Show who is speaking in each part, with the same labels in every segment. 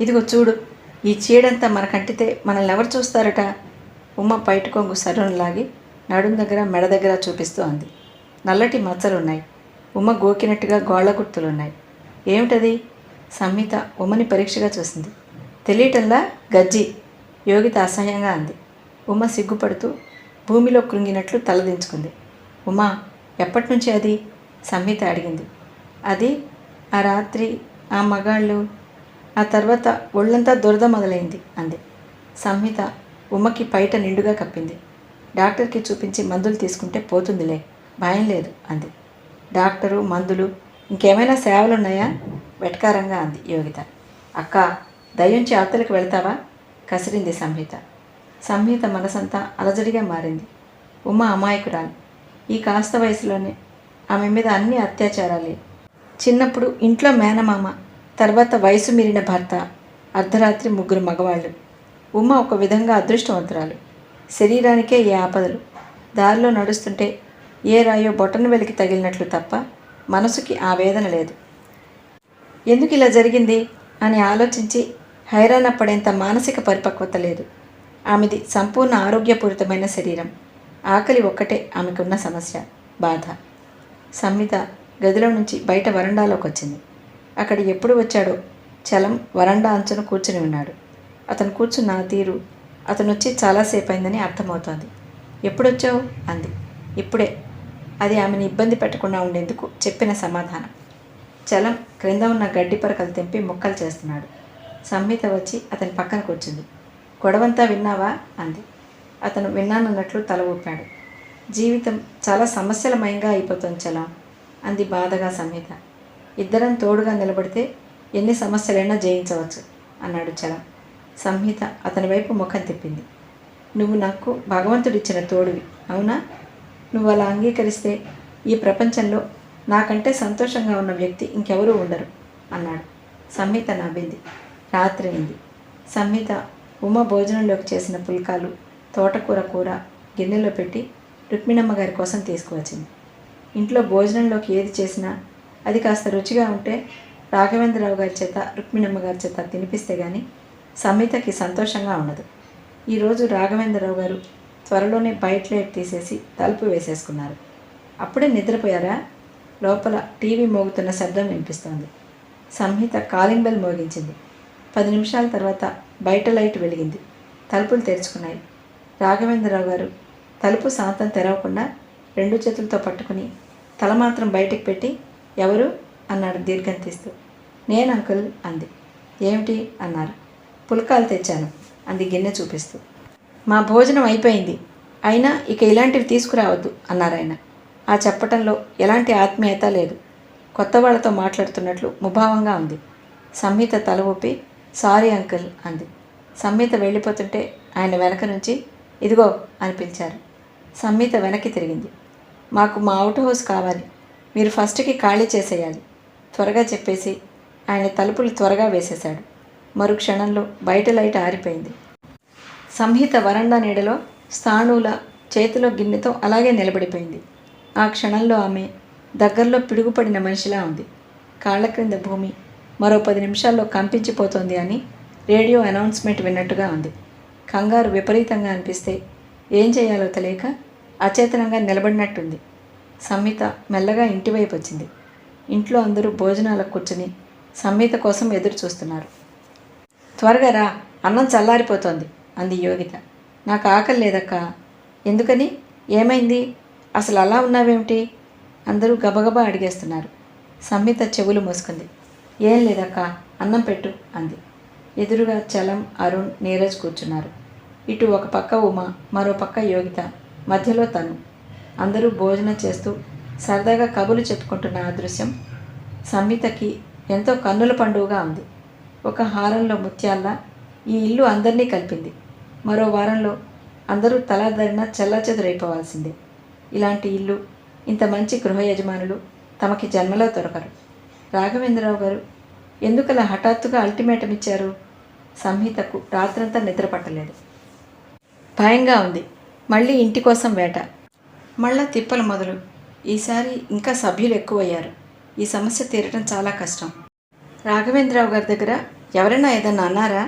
Speaker 1: ఇదిగో చూడు, ఈ చీడంతా మనకంటితే మనల్ని ఎవరు చూస్తారట? ఉమ్మ బయట కొంగు సరును లాగి నడుం దగ్గర మెడ దగ్గర చూపిస్తూ అంది. నల్లటి మచ్చలున్నాయి. ఉమ్మ గోకినట్టుగా గోళ్ల గుర్తులున్నాయి. ఏమిటది? సంహిత ఉమ్మని పరీక్షగా చూసింది. తెలియటంలా గజ్జి, యోగిత అసహ్యంగా అంది. ఉమ్మ సిగ్గుపడుతూ భూమిలో కృంగినట్లు తలదించుకుంది. ఉమా, ఎప్పటినుంచి అది? సంహిత అడిగింది. అది ఆ రాత్రి ఆ మగాళ్ళు, ఆ తర్వాత ఒళ్ళంతా దురద మొదలైంది అంది. సంహిత ఉమ్మకి పైట నిండుగా కప్పింది. డాక్టర్కి చూపించి మందులు తీసుకుంటే పోతుందిలే, భయం లేదు అంది. డాక్టరు, మందులు, ఇంకేమైనా సేవలున్నాయా? వెటకారంగా అంది యోగిత. అక్క, దయ్యుంచి అవతలికి వెళ్తావా? కసిరింది సంహిత. సంహిత మనసంతా అలజడిగా మారింది. ఉమ్మ అమాయకురాలు. ఈ కాస్త వయసులోనే ఆమె మీద అన్ని అత్యాచారాలే. చిన్నప్పుడు ఇంట్లో మేనమామ, తర్వాత వయసు మీరిన భర్త, అర్ధరాత్రి 3 మగవాళ్ళు. ఉమ్మ ఒక విధంగా అదృష్టవంతురాలు. శరీరానికే ఏ ఆపదలు. దారిలో నడుస్తుంటే ఏ రాయో బొటన వెలికి తగిలినట్లు తప్ప మనసుకి ఆ వేదన లేదు. ఎందుకు ఇలా జరిగింది అని ఆలోచించి హైరాణ పడేంత మానసిక పరిపక్వత లేదు. ఆమెది సంపూర్ణ ఆరోగ్యపూరితమైన శరీరం. ఆకలి ఒక్కటే ఆమెకున్న సమస్య, బాధ. సంహిత గదిలో నుంచి బయట వరండాలోకి వచ్చింది. అక్కడ ఎప్పుడు వచ్చాడో చలం వరండా అంచున కూర్చుని ఉన్నాడు. అతను కూర్చున్న తీరు అతను వచ్చి చాలాసేపు అయిందని అర్థమవుతోంది. ఎప్పుడొచ్చావు అంది. ఇప్పుడే. అది ఆమెను ఇబ్బంది పెట్టకుండా ఉండేందుకు చెప్పిన సమాధానం. చలం క్రింద ఉన్న గడ్డి పరకలు తెంపి ముక్కలు చేస్తున్నాడు. సంహిత వచ్చి అతని పక్కన కూర్చుంది. గొడవంతా విన్నావా అంది. అతను విన్నానన్నట్లు తల ఊపాడు. జీవితం చాలా సమస్యలమయంగా అయిపోతుంది చలం అంది బాధగా సంహిత. ఇద్దరం తోడుగా నిలబడితే ఎన్ని సమస్యలైనా జయించవచ్చు అన్నాడు చలం. సంహిత అతని వైపు ముఖం తిప్పింది. నువ్వు నాకు భగవంతుడిచ్చిన తోడువి, అవునా? నువ్వు అలా అంగీకరిస్తే ఈ ప్రపంచంలో నాకంటే సంతోషంగా ఉన్న వ్యక్తి ఇంకెవరూ ఉండరు అన్నాడు. సంహిత నవ్వింది. రాత్రి అయింది. సంహిత ఉమ్మ భోజనంలోకి చేసిన పుల్కాలు, తోటకూర కూర గిన్నెలో పెట్టి రుక్మిణమ్మ గారి కోసం తీసుకువచ్చింది. ఇంట్లో భోజనంలోకి ఏది చేసినా అది కాస్త రుచిగా ఉంటే రాఘవేంద్రరావు గారి చేత, రుక్మిణమ్మ గారి చేత తినిపిస్తే కానీ సంహితకి సంతోషంగా ఉండదు. ఈరోజు రాఘవేంద్రరావు గారు త్వరలోనే బయట లైట్ తీసేసి తలుపు వేసేసుకున్నారు. అప్పుడే నిద్రపోయారా? లోపల టీవీ మోగుతున్న శబ్దం వినిపిస్తోంది. సంహిత కాలింగ్ బెల్ మోగించింది. 10 నిమిషాల తర్వాత బయట లైట్ వెలిగింది. తలుపులు తెరుచుకున్నాయి. రాఘవేంద్రరావు గారు తలుపు శాంతం తెరవకుండా 2 చేతులతో పట్టుకుని తల మాత్రం బయటికి పెట్టి, ఎవరు అన్నాడు దీర్ఘం తీస్తూ. నేను అంకుల్ అంది. ఏమిటి అన్నారు. పుల్కాలు తెచ్చాను అంది గిన్నె చూపిస్తూ. మా భోజనం అయిపోయింది, అయినా ఇక ఇలాంటివి తీసుకురావద్దు అన్నారాయన. ఆ చెప్పటంలో ఎలాంటి ఆత్మీయత లేదు. కొత్త వాళ్లతో మాట్లాడుతున్నట్లు ముభావంగా ఉంది. సంహిత తల ఊపి సారీ అంకుల్ అంది. సంహిత వెళ్ళిపోతుంటే ఆయన వెనక నుంచి ఇదిగో అని పిలిచారు. సంహిత వెనక్కి తిరిగింది. మాకు మా అవుట్ హౌస్ కావాలి, మీరు ఫస్ట్కి ఖాళీ చేసేయాలి త్వరగా చెప్పేసి ఆయన తలుపులు త్వరగా వేసేశాడు. మరు క్షణంలో బయట లైట్ ఆరిపోయింది. సంహిత వరండా నీడలో స్థాణువుల చేతిలో గిన్నెతో అలాగే నిలబడిపోయింది. ఆ క్షణంలో ఆమె దగ్గరలో పిడుగుపడిన మనిషిలా ఉంది. కాళ్ల క్రింద భూమి మరో 10 నిమిషాల్లో కంపించిపోతోంది అని రేడియో అనౌన్స్మెంట్ విన్నట్టుగా ఉంది. కంగారు విపరీతంగా అనిపిస్తే ఏం చేయాలో తెలియక అచేతనంగా నిలబడినట్టుంది. సంహిత మెల్లగా ఇంటివైపు వచ్చింది. ఇంట్లో అందరూ భోజనాలకు కూర్చుని సంహిత కోసం ఎదురు చూస్తున్నారు. త్వరగా రా, అన్నం చల్లారిపోతోంది అంది యోగిత. నాకు ఆకలి లేదక్క. ఎందుకని? ఏమైంది? అసలు అలా ఉన్నావేమిటి? అందరూ గబగబా అడిగేస్తున్నారు. సంహిత చెవులు మూసుకుంది. ఏం లేదక్క, అన్నం పెట్టు అంది. ఎదురుగా చలం, అరుణ్, నీరజ్ కూర్చున్నారు. ఇటు ఒక పక్క ఉమ, మరో పక్క యోగిత, మధ్యలో తను. అందరూ భోజనం చేస్తూ సరదాగా కబుర్లు చెప్పుకుంటున్న ఆ దృశ్యం సంహితకి ఎంతో కన్నుల పండుగగా ఉంది. ఒక హారంలో ముత్యాల్లా ఈ ఇల్లు అందరినీ కలిపింది. మరో వారంలో అందరూ తలాదరిన చెల్లాచెదురైపోవాల్సిందే. ఇలాంటి ఇల్లు, ఇంత మంచి గృహ యజమానులు తమకి జన్మలో దొరకరు. రాఘవేంద్రరావు గారు ఎందుకలా హఠాత్తుగా అల్టిమేటం ఇచ్చారు? సంహితకు రాత్రంతా నిద్ర పట్టలేదు. భయంగా ఉంది. మళ్ళీ ఇంటి కోసం వేట, మళ్ళా తిప్పలు మొదలు. ఈసారి ఇంకా సభ్యులు ఎక్కువయ్యారు. ఈ సమస్య తీరటం చాలా కష్టం. రాఘవేంద్రరావు గారి దగ్గర ఎవరైనా ఏదన్నా అన్నారా?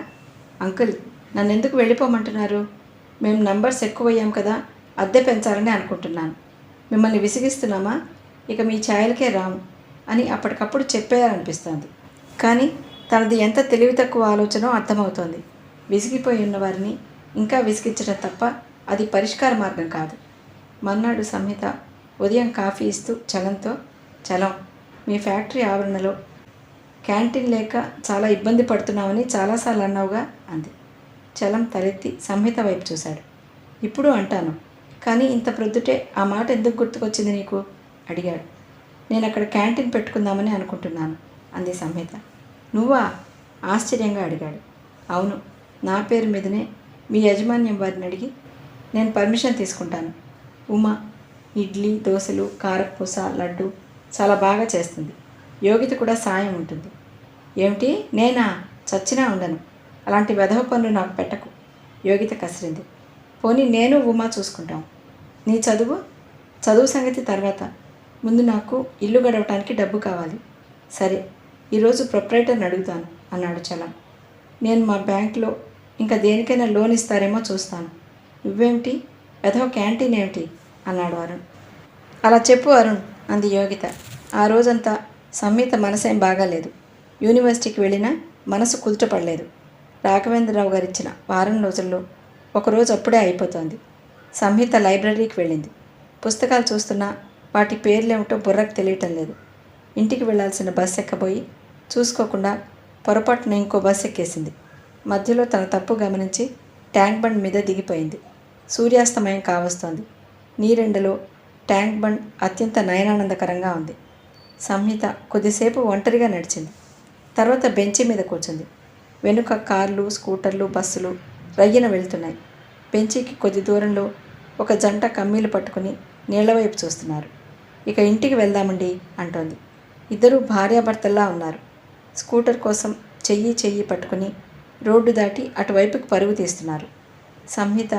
Speaker 1: అంకుల్, నన్నెందుకు వెళ్ళిపోమంటున్నారు? మేము నంబర్స్ ఎక్కువయ్యాం కదా, అద్దె పెంచాలని అనుకుంటున్నాను. మిమ్మల్ని విసిగిస్తున్నామా? ఇక మీ ఛాయలకే రాము అని అప్పటికప్పుడు చెప్పేయాలనిపిస్తోంది. కానీ తనది ఎంత తెలివి తక్కువ ఆలోచనో అర్థమవుతోంది. విసిగిపోయి ఉన్న వారిని ఇంకా విసిగించడం తప్ప అది పరిష్కార మార్గం కాదు. మర్నాడు సంహిత ఉదయం కాఫీ ఇస్తూ చలంతో, చలం, మీ ఫ్యాక్టరీ ఆవరణలో క్యాంటీన్ లేక చాలా ఇబ్బంది పడుతున్నామని చాలాసార్లు అన్నావుగా అంది. చలం తలెత్తి సంహిత వైపు చూశాడు. ఇప్పుడు అంటాను, కానీ ఇంత ప్రొద్దుటే ఆ మాట ఎందుకు గుర్తుకొచ్చింది నీకు అడిగాడు. నేను అక్కడ క్యాంటీన్ పెట్టుకుందామని అనుకుంటున్నాను అంది సంహిత. నువ్వా? ఆశ్చర్యంగా అడిగాడు. అవును, నా పేరు మీదనే మీ యాజమాన్యం వారిని అడిగి నేను పర్మిషన్ తీసుకుంటాను. ఉమా ఇడ్లీ, దోశలు, కారపూస, లడ్డు చాలా బాగా చేస్తుంది. యోగిత కూడా సాయం ఉంటుంది. ఏమిటి, నేనా? చచ్చినా ఉండను. అలాంటి వెధవ పనులు నాకు పెట్టకు. యోగిత కసిరింది. పోనీ నేను ఉమా చూసుకుంటాం. నీ చదువు సంగతి తర్వాత. ముందు నాకు ఇల్లు గడవటానికి డబ్బు కావాలి. సరే, ఈరోజు ప్రొప్రైటర్ని అడుగుతాను అన్నాడు చలం. నేను మా బ్యాంకులో ఇంకా దేనికైనా లోన్ ఇస్తారేమో చూస్తాను. నువ్వేమిటి, వెధవ క్యాంటీన్ ఏమిటి అన్నాడు అరుణ్. అలా చెప్పు అరుణ్ అంది యోగిత. ఆ రోజంతా సంహిత మనసేం బాగాలేదు. యూనివర్సిటీకి వెళ్ళినా మనసు కుదుటపడలేదు. రాఘవేంద్రరావు గారు ఇచ్చిన వారం రోజుల్లో ఒకరోజు అప్పుడే అయిపోతోంది. సంహిత లైబ్రరీకి వెళ్ళింది. పుస్తకాలు చూస్తున్నా వాటి పేర్లేమిటో బుర్రకు తెలియటం లేదు. ఇంటికి వెళ్లాల్సిన బస్సు ఎక్కబోయి చూసుకోకుండా పొరపాటున ఇంకో బస్సు ఎక్కేసింది. మధ్యలో తన తప్పు గమనించి ట్యాంక్ బండ్ మీద దిగిపోయింది. సూర్యాస్తమయం కావస్తోంది. నీరెండలో ట్యాంక్ బండ్ అత్యంత నయనానందకరంగా ఉంది. సంహిత కొద్దిసేపు ఒంటరిగా నడిచింది. తర్వాత బెంచి మీద కూర్చుంది. వెనుక కార్లు, స్కూటర్లు, బస్సులు రయ్యన వెళ్తున్నాయి. బెంచికి కొద్ది దూరంలో ఒక జంట కమ్మీలు పట్టుకుని నీళ్లవైపు చూస్తున్నారు. ఇక ఇంటికి వెళ్దామండి అంటోంది. ఇద్దరూ భార్యాభర్తల్లా ఉన్నారు. స్కూటర్ కోసం చెయ్యి పట్టుకుని రోడ్డు దాటి అటువైపుకి పరుగు తీస్తున్నారు. సంహిత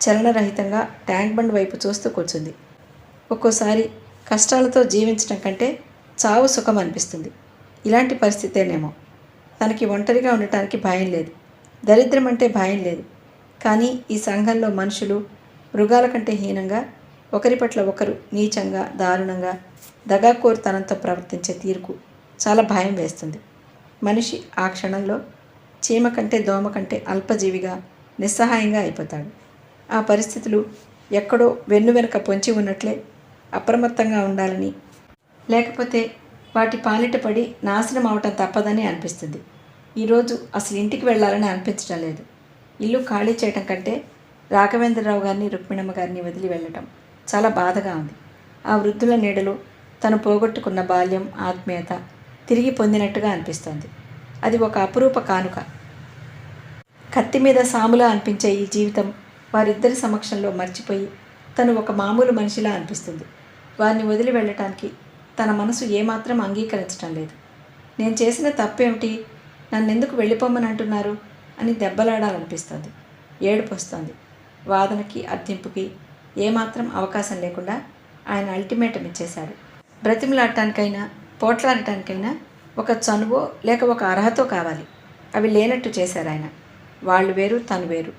Speaker 1: చలనరహితంగా ట్యాంక్ బండ్ వైపు చూస్తూ కూర్చుంది. ఒక్కోసారి కష్టాలతో జీవించడం కంటే చావు సుఖం అనిపిస్తుంది. ఇలాంటి పరిస్థితేనేమో. తనకి ఒంటరిగా ఉండటానికి భయం లేదు. దరిద్రం అంటే భయం లేదు. కానీ ఈ సంఘంలో మనుషులు మృగాల కంటే హీనంగా, ఒకరి పట్ల ఒకరు నీచంగా, దారుణంగా, దగాకోరుతనంతో ప్రవర్తించే తీరుకు చాలా భయం వేస్తుంది. మనిషి ఆ క్షణంలో చీమ కంటే, దోమ కంటే అల్పజీవిగా, నిస్సహాయంగా అయిపోతాడు. ఆ పరిస్థితులు ఎక్కడో వెన్ను వెనుక పొంచి ఉన్నట్లే అప్రమత్తంగా ఉండాలని, లేకపోతే వాటి పాలిట పడి నాశనం అవటం తప్పదని అనిపిస్తుంది. ఈరోజు అసలు ఇంటికి వెళ్ళాలని అనిపించడం లేదు. ఇల్లు ఖాళీ చేయటం కంటే రాఘవేంద్రరావు గారిని, రుక్మిణమ్మ గారిని వదిలి వెళ్ళటం చాలా బాధగా ఉంది. ఆ వృద్ధుల నీడలో తను పోగొట్టుకున్న బాల్యం, ఆత్మీయత తిరిగి పొందినట్టుగా అనిపిస్తోంది. అది ఒక అపురూప కానుక. కత్తి మీద సాములా అనిపించే ఈ జీవితం వారిద్దరి సమక్షంలో మర్చిపోయి తను ఒక మామూలు మనిషిలా అనిపిస్తుంది. వారిని వదిలి వెళ్ళటానికి తన మనసు ఏమాత్రం అంగీకరించటం లేదు. నేను చేసిన తప్పేమిటి, నన్నెందుకు వెళ్ళిపోమ్మని అంటున్నారు అని దెబ్బలాడాలనిపిస్తుంది. ఏడుపు వస్తుంది. వాదనకి, అర్థింపుకి ఏమాత్రం అవకాశం లేకుండా ఆయన అల్టిమేటం ఇచ్చేశాడు. బ్రతిమలాడటానికైనా, పోట్లాడటానికైనా ఒక చనువో లేక ఒక అర్హతో కావాలి. అవి లేనట్టు చేశారు ఆయన. వాళ్ళు వేరు, తను వేరు.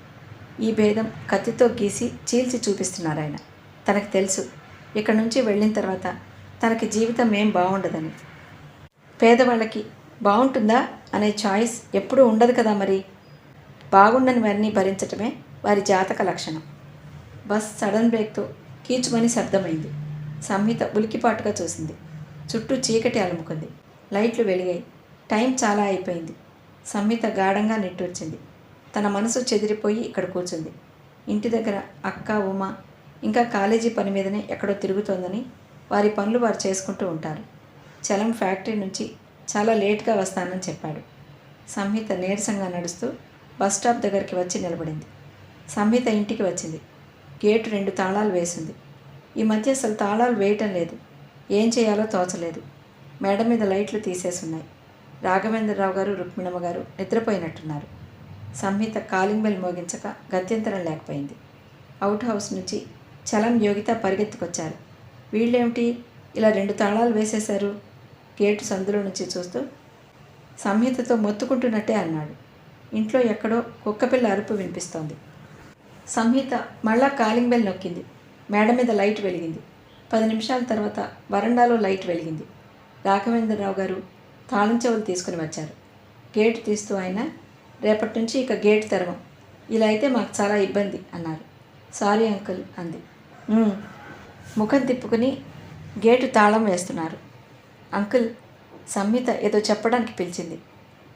Speaker 1: ఈ భేదం కత్తితో గీసి చీల్చి చూపిస్తున్నారు ఆయన. తనకు తెలుసు, ఇక్కడి నుంచి వెళ్ళిన తర్వాత తనకి జీవితం ఏం బాగుండదని. పేదవాళ్ళకి బాగుంటుందా అనే చాయిస్ ఎప్పుడూ ఉండదు కదా. మరి బాగుండని వారిని భరించటమే వారి జాతక లక్షణం. Bus sudden బ్రేక్తో కీచుమని శబ్దమైంది. సంహిత ఉలికిపాటుగా చూసింది. చుట్టూ చీకటి అలుముకుంది. లైట్లు వెలిగాయి. టైం చాలా అయిపోయింది. సంహిత గాఢంగా నిట్టూర్చింది. తన మనసు చెదిరిపోయి ఇక్కడ కూర్చుంది. ఇంటి దగ్గర అక్క, ఉమా ఇంకా కాలేజీ పని మీదనే ఎక్కడో తిరుగుతోందని వారి పనులు వారు చేసుకుంటూ ఉంటారు. చలం ఫ్యాక్టరీ నుంచి చాలా లేట్గా వస్తానని చెప్పాడు. సంహిత నీరసంగా నడుస్తూ బస్ స్టాప్ దగ్గరికి వచ్చి నిలబడింది. సంహిత ఇంటికి వచ్చింది. గేటు 2 తాళాలు వేసింది. ఈ మధ్య అసలు తాళాలు వేయటం లేదు. ఏం చేయాలో తోచలేదు. మేడ మీద లైట్లు తీసేసున్నాయి. రాఘవేంద్రరావు గారు, రుక్మిణమ్మ గారు నిద్రపోయినట్టున్నారు. సంహిత కాలింగ్ బెల్ మోగించక గత్యంతరం లేకపోయింది. అవుట్ హౌస్ నుంచి చలం, యోగిత పరిగెత్తుకొచ్చారు. వీళ్ళేమిటి ఇలా 2 తాళాలు వేసేశారు? గేటు సందులో నుంచి చూస్తూ సంహితతో మొత్తుకుంటున్నట్టే అన్నాడు. ఇంట్లో ఎక్కడో కుక్కపిల్ల అరుపు వినిపిస్తోంది. సంహిత మళ్ళా కాలింగ్ బెల్ నొక్కింది. మేడ మీద లైట్ వెలిగింది. 10 నిమిషాల తర్వాత వరండాలో లైట్ వెలిగింది. రాఘవేంద్రరావు గారు తాళం చెవులు తీసుకుని వచ్చారు. గేటు తీస్తూ ఆయన, రేపటి నుంచి ఇక గేటు తెరవం, ఇలా అయితే మాకు చాలా ఇబ్బంది అన్నారు. సారీ అంకుల్ అంది. ముఖం తిప్పుకుని గేటు తాళం వేస్తున్నారు. అంకుల్, సంహిత ఏదో చెప్పడానికి పిలిచింది.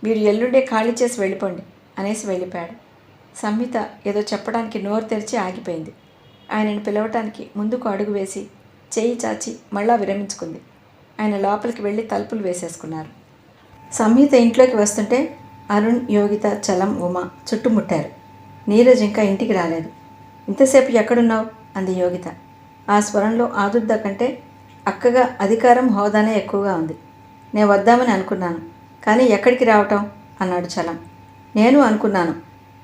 Speaker 1: మీరు ఎల్లుండే ఖాళీ చేసి వెళ్ళిపోండి అనేసి వెళ్ళిపోయాడు. సంహిత ఏదో చెప్పడానికి నోరు తెరిచి ఆగిపోయింది. ఆయనను పిలవటానికి ముందుకు అడుగు వేసి చెయ్యి చాచి మళ్ళా విరమించుకుంది. ఆయన లోపలికి వెళ్ళి తలుపులు వేసేసుకున్నారు. సంహిత ఇంట్లోకి వస్తుంటే అరుణ్, యోగిత, చలం, ఉమ చుట్టుముట్టారు. నీరజ్ ఇంకా ఇంటికి రాలేదు. ఇంతసేపు ఎక్కడున్నావు అంది యోగిత. ఆ స్వరంలో ఆదుర్ద కంటే అక్కగా అధికారం, హోదానే ఎక్కువగా ఉంది. నేను వద్దామని అనుకున్నాను, కానీ ఎక్కడికి రావటం అన్నాడు చలం. నేను అనుకున్నాను,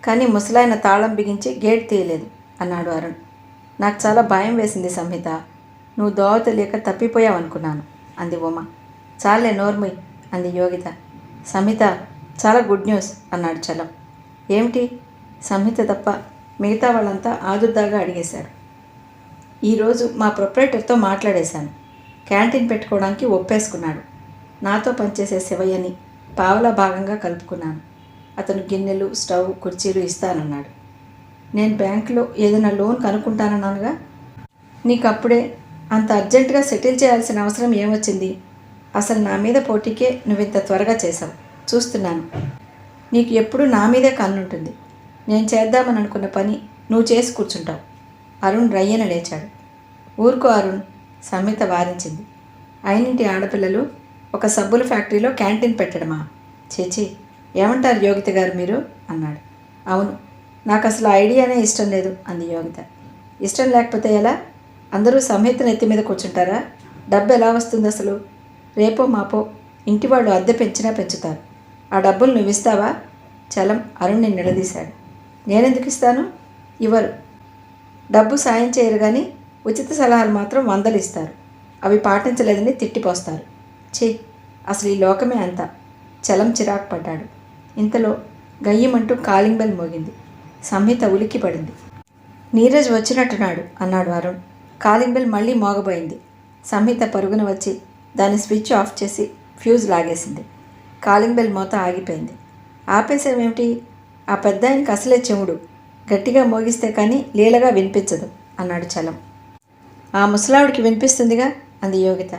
Speaker 1: కానీ ముసలాయన తాళం బిగించి గేట్ తీయలేదు అన్నాడు అరుణ్. నాకు చాలా భయం వేసింది సంహిత, నువ్వు దోవ తెలియక తప్పిపోయావు అనుకున్నాను అంది ఉమ. చాలే నోర్మయ్ అంది యోగిత. సంహిత, చాలా గుడ్ న్యూస్ అన్నాడు చలం. ఏమిటి? సంహిత తప్ప మిగతా వాళ్ళంతా ఆదుర్దాగా అడిగేశారు. ఈరోజు మా ప్రొపరేటర్తో మాట్లాడేశాను. క్యాంటీన్ పెట్టుకోవడానికి ఒప్పేసుకున్నాడు. నాతో పనిచేసే శివయ్యని పావలా భాగంగా కలుపుకున్నాను. అతను గిన్నెలు, స్టవ్, కుర్చీలు ఇస్తానన్నాడు. నేను బ్యాంకులో ఏదైనా లోన్ కనుక్కుంటానన్నానుగా. నీకు అప్పుడే అంత అర్జెంటుగా సెటిల్ చేయాల్సిన అవసరం ఏమొచ్చింది? అసలు నా మీద పోటీకే నువ్వింత త్వరగా చేశావు. చూస్తున్నాను. నీకు ఎప్పుడు నా మీదే కన్నుంటుంది. నేను చేద్దామని అనుకున్న పని నువ్వు చేసి కూర్చుంటావు. అరుణ్ రయ్యన లేచాడు. ఊరుకో అరుణ్, సంహిత వారించింది. అయినింటి ఆడపిల్లలు ఒక సబ్బుల ఫ్యాక్టరీలో క్యాంటీన్ పెట్టడమా? చేచి, ఏమంటారు యోగిత గారు మీరు అన్నాడు. అవును, నాకు అసలు ఐడియానే ఇష్టం లేదు అంది యోగిత. ఇష్టం లేకపోతే ఎలా? అందరూ సంహితను ఎత్తి మీద కూర్చుంటారా? డబ్బు ఎలా వస్తుంది అసలు? రేపో మాపో ఇంటి వాళ్ళు అద్దె పెంచినా పెంచుతారు. ఆ డబ్బులు నువ్వు ఇస్తావా? చలం అరుణ్ని నిలదీశాడు. నేనెందుకు ఇస్తాను? ఇవ్వరు. డబ్బు సాయం చేయరు, కానీ ఉచిత సలహాలు మాత్రం 100 ఇస్తారు. అవి పాటించలేదని తిట్టిపోస్తారు. ఛీ, అసలు ఈ లోకమే అంతా. చలం చిరాకు పడ్డాడు. ఇంతలో గయ్యమంటూ కాలింగ్ బెల్ మోగింది. సంహిత ఉలిక్కి పడింది. నీరజ్ వచ్చినట్టున్నాడు అన్నాడు అరుణ్. కాలింగ్ బెల్ మళ్ళీ మోగబోయింది. సంహిత పరుగున వచ్చి దాన్ని స్విచ్ ఆఫ్ చేసి ఫ్యూజ్ లాగేసింది. కాలింగ్ బెల్ మోత ఆగిపోయింది. ఆపేసేవేమిటి? ఆ పెద్ద ఆయనకి అసలే చెవుడు, గట్టిగా మోగిస్తే కానీ లీలగా వినిపించదు అన్నాడు చలం. ఆ ముసలావిడికి వినిపిస్తుందిగా అంది యోగిత.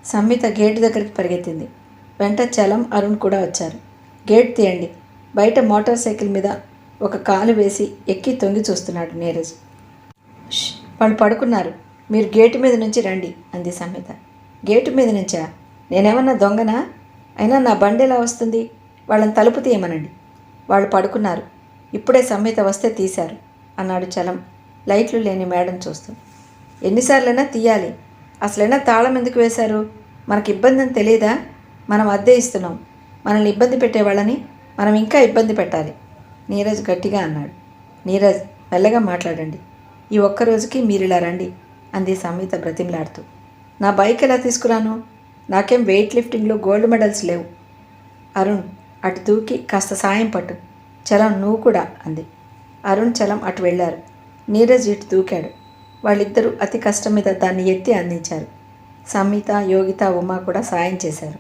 Speaker 1: సంహిత గేటు దగ్గరికి పరిగెత్తింది. వెంట చలం, అరుణ్ కూడా వచ్చారు. గేట్ తీయండి. బయట మోటార్ సైకిల్ మీద ఒక కాలు వేసి ఎక్కి తొంగి చూస్తున్నాడు నీరజ్. వాళ్ళు పడుకున్నారు, మీరు గేటు మీద నుంచి రండి అంది సంహిత. గేటు మీద నుంచా? నేనేమన్నా దొంగనా? అయినా నా బండి ఎలా వస్తుంది? వాళ్ళని తలుపు తీయమనండి. వాళ్ళు పడుకున్నారు, ఇప్పుడే సంహిత వస్తే తీశారు అన్నాడు చలం లైట్లు లేని మేడం చూస్తూ. ఎన్నిసార్లైనా తీయాలి. అసలైనా తాళం ఎందుకు వేశారు? మనకి ఇబ్బంది అని తెలియదా? మనం అద్దె ఇస్తున్నాం. మనల్ని ఇబ్బంది పెట్టేవాళ్ళని మనం ఇంకా ఇబ్బంది పెట్టాలి నీరజ్ గట్టిగా అన్నాడు. నీరజ్, మెల్లగా మాట్లాడండి. ఈ ఒక్కరోజుకి మీరు ఇలా రండి అంది సంహిత బ్రతిమలాడుతూ. నా బైక్ ఎలా తీసుకురాను? నాకేం వెయిట్ లిఫ్టింగ్లో గోల్డ్ మెడల్స్ లేవు. అరుణ్, అటు దూకి కాస్త సాయం పట్టు. చలం, నువ్వు కూడా అంది. అరుణ్, చలం అటు వెళ్ళారు. నీరజ్ ఇటు దూకాడు. వాళ్ళిద్దరూ అతి కష్టం మీద దాన్ని ఎత్తి అందించారు. సంహిత, యోగిత, ఉమ కూడా సాయం చేశారు.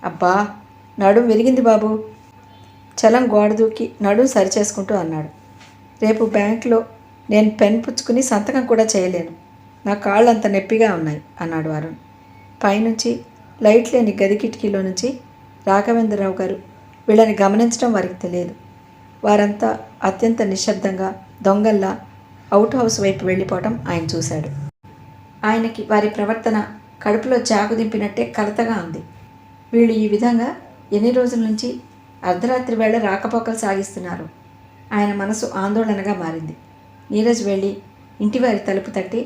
Speaker 1: అబ్బా, నడుం విరిగింది బాబు. చలం గోడ దూకి నడుం సరిచేసుకుంటూ అన్నాడు. రేపు బ్యాంకులో నేను పెన్ పుచ్చుకుని సంతకం కూడా చేయలేను. నా కాళ్ళు అంత నొప్పిగా ఉన్నాయి అన్నాడు అరుణ్. పైనుంచి లైట్ లేని గది కిటికీలో నుంచి రాఘవేంద్రరావు గారు వీళ్ళని గమనించడం వారికి తెలియదు. వారంతా అత్యంత నిశ్శబ్దంగా దొంగల్లా అవుట్ హౌస్ వైపు వెళ్ళిపోవటం ఆయన చూశాడు. ఆయనకి వారి ప్రవర్తన కడుపులో చాకు దింపినట్టే కలతగా ఉంది. వీళ్ళు ఈ విధంగా ఎన్ని రోజుల నుంచి అర్ధరాత్రి వేళ రాకపోకలు సాగిస్తున్నారు. ఆయన మనసు ఆందోళనగా మారింది. నీరజ్ వెళ్ళి ఇంటివారి తలుపు తట్టి,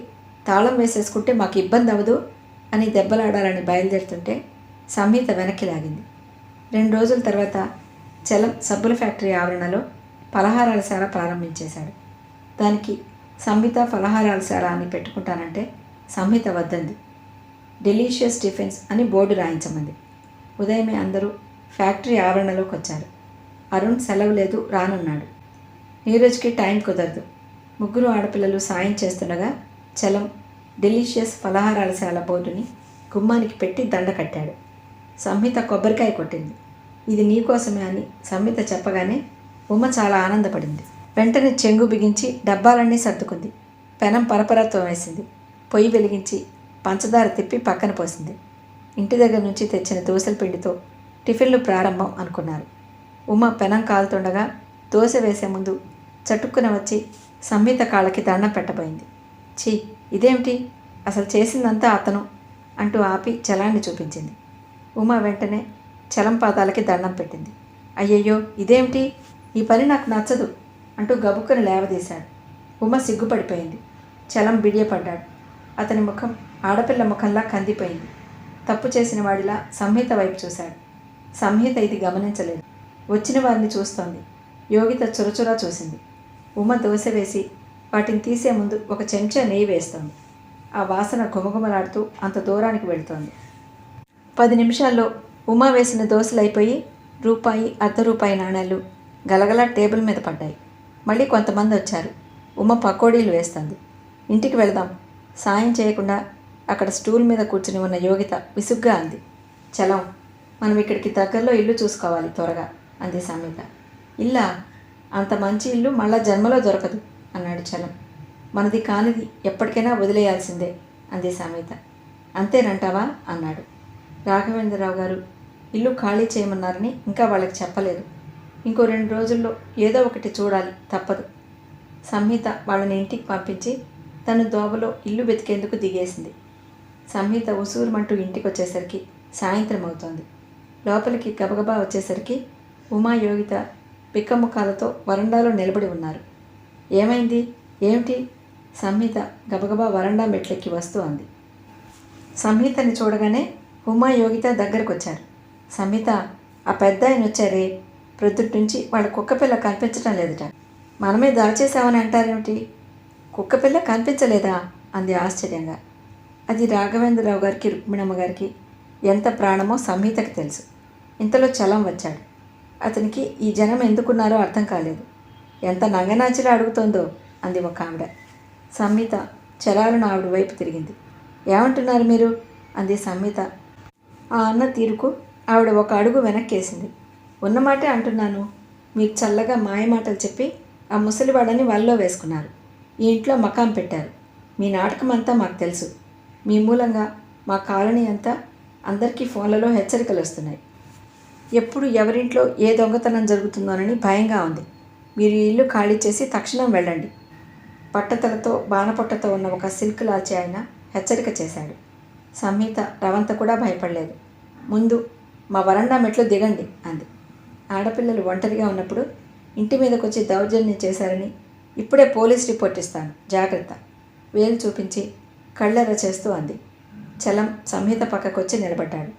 Speaker 1: తాళం వేసేసుకుంటే మాకు ఇబ్బంది అవ్వదు అని దెబ్బలాడాలని బయలుదేరుతుంటే సంహిత వెనక్కి లాగింది. 2 రోజుల తర్వాత చలం సబ్బుల ఫ్యాక్టరీ ఆవరణలో పలహారాల శాల ప్రారంభించేశాడు. దానికి సంహిత ఫలహారాల శాల అని పెట్టుకుంటానంటే సంహిత వద్దంది. డెలీషియస్ టిఫిన్స్ అని బోర్డు రాయించమంది. ఉదయమే అందరూ ఫ్యాక్టరీ ఆవరణలోకి వచ్చారు. అరుణ్ సెలవు లేదు, రానున్నాడు. నీరజ్కి టైం కుదరదు. ముగ్గురు ఆడపిల్లలు సాయం చేస్తుండగా చలం డెలీషియస్ ఫలహారాలశాల బోర్డుని గుమ్మానికి పెట్టి దండ కట్టాడు. సంహిత కొబ్బరికాయ కొట్టింది. ఇది నీకోసమే అని సంహిత చెప్పగానే ఉమ చాలా ఆనందపడింది. వెంటనే చెంగు బిగించి డబ్బాలన్నీ సర్దుకుంది. పెనం పరపరతో వేసింది. పొయ్యి వెలిగించి పంచదార తిప్పి పక్కన పోసింది. ఇంటి దగ్గర నుంచి తెచ్చిన దోసల పిండితో టిఫిన్లు ప్రారంభం అనుకున్నారు. ఉమ పెనం కాలుతుండగా దోశ వేసే ముందు చటుక్కున వచ్చి సంహిత కాళ్ళకి దండం పెట్టబోయింది. ఛీ, ఇదేమిటి, అసలు చేసిందంతా అతను అంటూ ఆపి చలాన్ని చూపించింది. ఉమ వెంటనే చలం పాదాలకి దండం పెట్టింది. అయ్యయ్యో, ఇదేమిటి, ఈ పని నాకు నచ్చదు అంటూ గబుక్కుని లేవదీశాడు. ఉమ సిగ్గుపడిపోయింది. చలం బిడియపడ్డాడు. అతని ముఖం ఆడపిల్ల ముఖంలా కందిపోయింది. తప్పు చేసిన వాడిలా సంహిత వైపు చూశాడు. సంహిత ఇది గమనించలేదు. వచ్చిన వారిని చూస్తోంది. యోగిత చురచురా చూసింది. ఉమ దోశ వేసి వాటిని తీసే ముందు ఒక చెంచా నెయ్యి వేస్తోంది. ఆ వాసన గుమగుమలాడుతూ అంత దూరానికి వెళుతోంది. 10 నిమిషాల్లో ఉమ వేసిన దోశలు అయిపోయి రూపాయి, ₹1 నాణేలు గలగలా టేబుల్ మీద పడ్డాయి. మళ్ళీ కొంతమంది వచ్చారు. ఉమ పకోడీలు వేస్తుంది. ఇంటికి వెళదాం. సాయం చేయకుండా అక్కడ స్టూల్ మీద కూర్చుని ఉన్న యోగిత విసుగ్గా అంది. చలం, మనం ఇక్కడికి దగ్గరలో ఇల్లు చూసుకోవాలి త్వరగా అంది సంహిత. ఇల్లా? అంత మంచి ఇల్లు మళ్ళా జన్మలో దొరకదు అన్నాడు చలం. మనది కానిది ఎప్పటికైనా వదిలేయాల్సిందే అంది సంహిత. అంతేనంటావా అన్నాడు. రాఘవేంద్రరావు గారు ఇల్లు ఖాళీ చేయమన్నారని ఇంకా వాళ్ళకి చెప్పలేదు. ఇంకో 2 రోజుల్లో ఏదో ఒకటి చూడాలి, తప్పదు. సంహిత వాళ్ళని ఇంటికి పంపించి తను దోవలో ఇల్లు వెతికేందుకు దిగేసింది. సంహిత ఉసూరుమంటూ ఇంటికి వచ్చేసరికి సాయంత్రం అవుతోంది. లోపలికి గబగబా వచ్చేసరికి ఉమా, యోగిత పిక్కముఖాలతో వరండాలో నిలబడి ఉన్నారు. ఏమైంది, ఏమిటి? సంహిత గబగబా వరండా మెట్లెక్కి వస్తూ అంది. సంహితని చూడగానే ఉమా, యోగిత దగ్గరకు వచ్చారు. సంహిత, ఆ పెద్ద ఆయన వచ్చారే, ప్రొద్దుటి నుంచి వాళ్ళ కుక్కపిల్ల కనిపించడం లేదుట. మనమే దాచేసామని అంటారేమిటి? కుక్కపిల్ల కనిపించలేదా అంది ఆశ్చర్యంగా. అది రాఘవేంద్రరావు గారికి, రుక్మిణమ్మ గారికి ఎంత ప్రాణమో సంహితకి తెలుసు. ఇంతలో చలం వచ్చాడు. అతనికి ఈ జనం ఎందుకున్నారో అర్థం కాలేదు. ఎంత నంగనాచిలా అడుగుతోందో అంది ఒక ఆవిడ. సంహిత చలాలను ఆవిడ వైపు తిరిగింది. ఏమంటున్నారు మీరు అంది సంహిత. ఆ అన్న తీరుకు ఆవిడ ఒక అడుగు వెనక్కేసింది. ఉన్నమాటే అంటున్నాను. మీకు చల్లగా మాయమాటలు చెప్పి ఆ ముసలివాడని వల్లో వేసుకున్నారు. ఈ ఇంట్లో మకాం పెట్టారు. మీ నాటకం అంతా మాకు తెలుసు. మీ మూలంగా మా కాలనీ అంతా అందరికీ ఫోన్లలో హెచ్చరికలు వస్తున్నాయి. ఎప్పుడు ఎవరింట్లో ఏ దొంగతనం జరుగుతుందోనని భయంగా ఉంది. మీరు ఈ ఇల్లు ఖాళీ చేసి తక్షణం వెళ్ళండి. పట్టతలతో బాణపొట్టతో ఉన్న ఒక సిల్క్ లాల్చి ఆయన హెచ్చరిక చేశాడు. సంహిత రవంత కూడా భయపడలేదు. ముందు మా వరండా మెట్లు దిగండి అంది. ఆడపిల్లలు ఒంటరిగా ఉన్నప్పుడు ఇంటి మీదకొచ్చి దౌర్జన్యం చేశారని ఇప్పుడే పోలీస్ రిపోర్ట్ ఇస్తాను, జాగ్రత్త. వేలు చూపించి కళ్ళెర్ర చేస్తూ అంది. చలం సంహిత పక్కకొచ్చి నిలబడ్డాడు.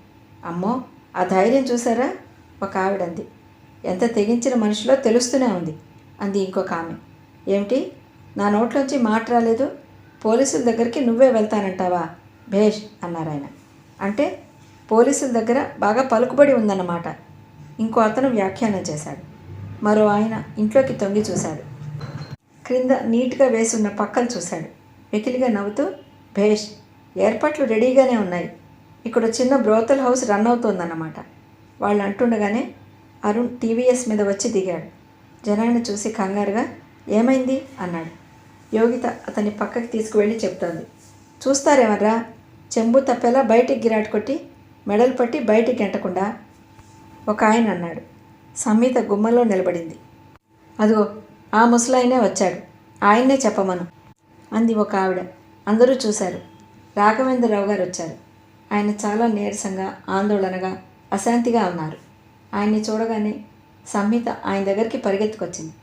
Speaker 1: అమ్మో, ఆ ధైర్యం చూసారా? ఒక ఆవిడంది. ఎంత తెగించిన మనిషిలో తెలుస్తూనే ఉంది అంది ఇంకొక ఆమె. ఏమిటి, నా నోట్లోంచి మాట రాలేదు? పోలీసుల దగ్గరికి నువ్వే వెళ్తానంటావా? భేష్ అన్నారాయన. అంటే పోలీసుల దగ్గర బాగా పలుకుబడి ఉందన్నమాట. ఇంకో అతను వ్యాఖ్యానం చేశాడు. మరో ఆయన ఇంట్లోకి తొంగి చూశాడు. క్రింద నీట్గా వేసున్న పక్కలు చూశాడు. వెకిలిగా నవ్వుతూ, భేష్, ఏర్పాట్లు రెడీగానే ఉన్నాయి. ఇక్కడ చిన్న బ్రోతల్ హౌస్ రన్ అవుతోందన్నమాట. వాళ్ళు అంటుండగానే అరుణ్ టీవీఎస్ మీద వచ్చి దిగాడు. జనాన్ని చూసి కంగారుగా ఏమైంది అన్నాడు. యోగిత అతన్ని పక్కకి తీసుకువెళ్ళి చెప్తోంది. చూస్తారేమర్రా, చెంబు తప్పేలా బయటికి గిరాటు కొట్టి మెడలు పట్టి బయటికి గెంటకుండా ఒక ఆయన అన్నాడు. సంహిత గుమ్మలో నిలబడింది. అదిగో ఆ ముసలాయనే వచ్చాడు, ఆయన్నే చెప్పమను అంది ఒక ఆవిడ. అందరూ చూశారు. రాఘవేంద్రరావు గారు వచ్చారు. ఆయన చాలా నీరసంగా, ఆందోళనగా, అశాంతిగా ఉన్నారు. ఆయన్ని చూడగానే సంహిత ఆయన దగ్గరికి పరిగెత్తుకొచ్చింది.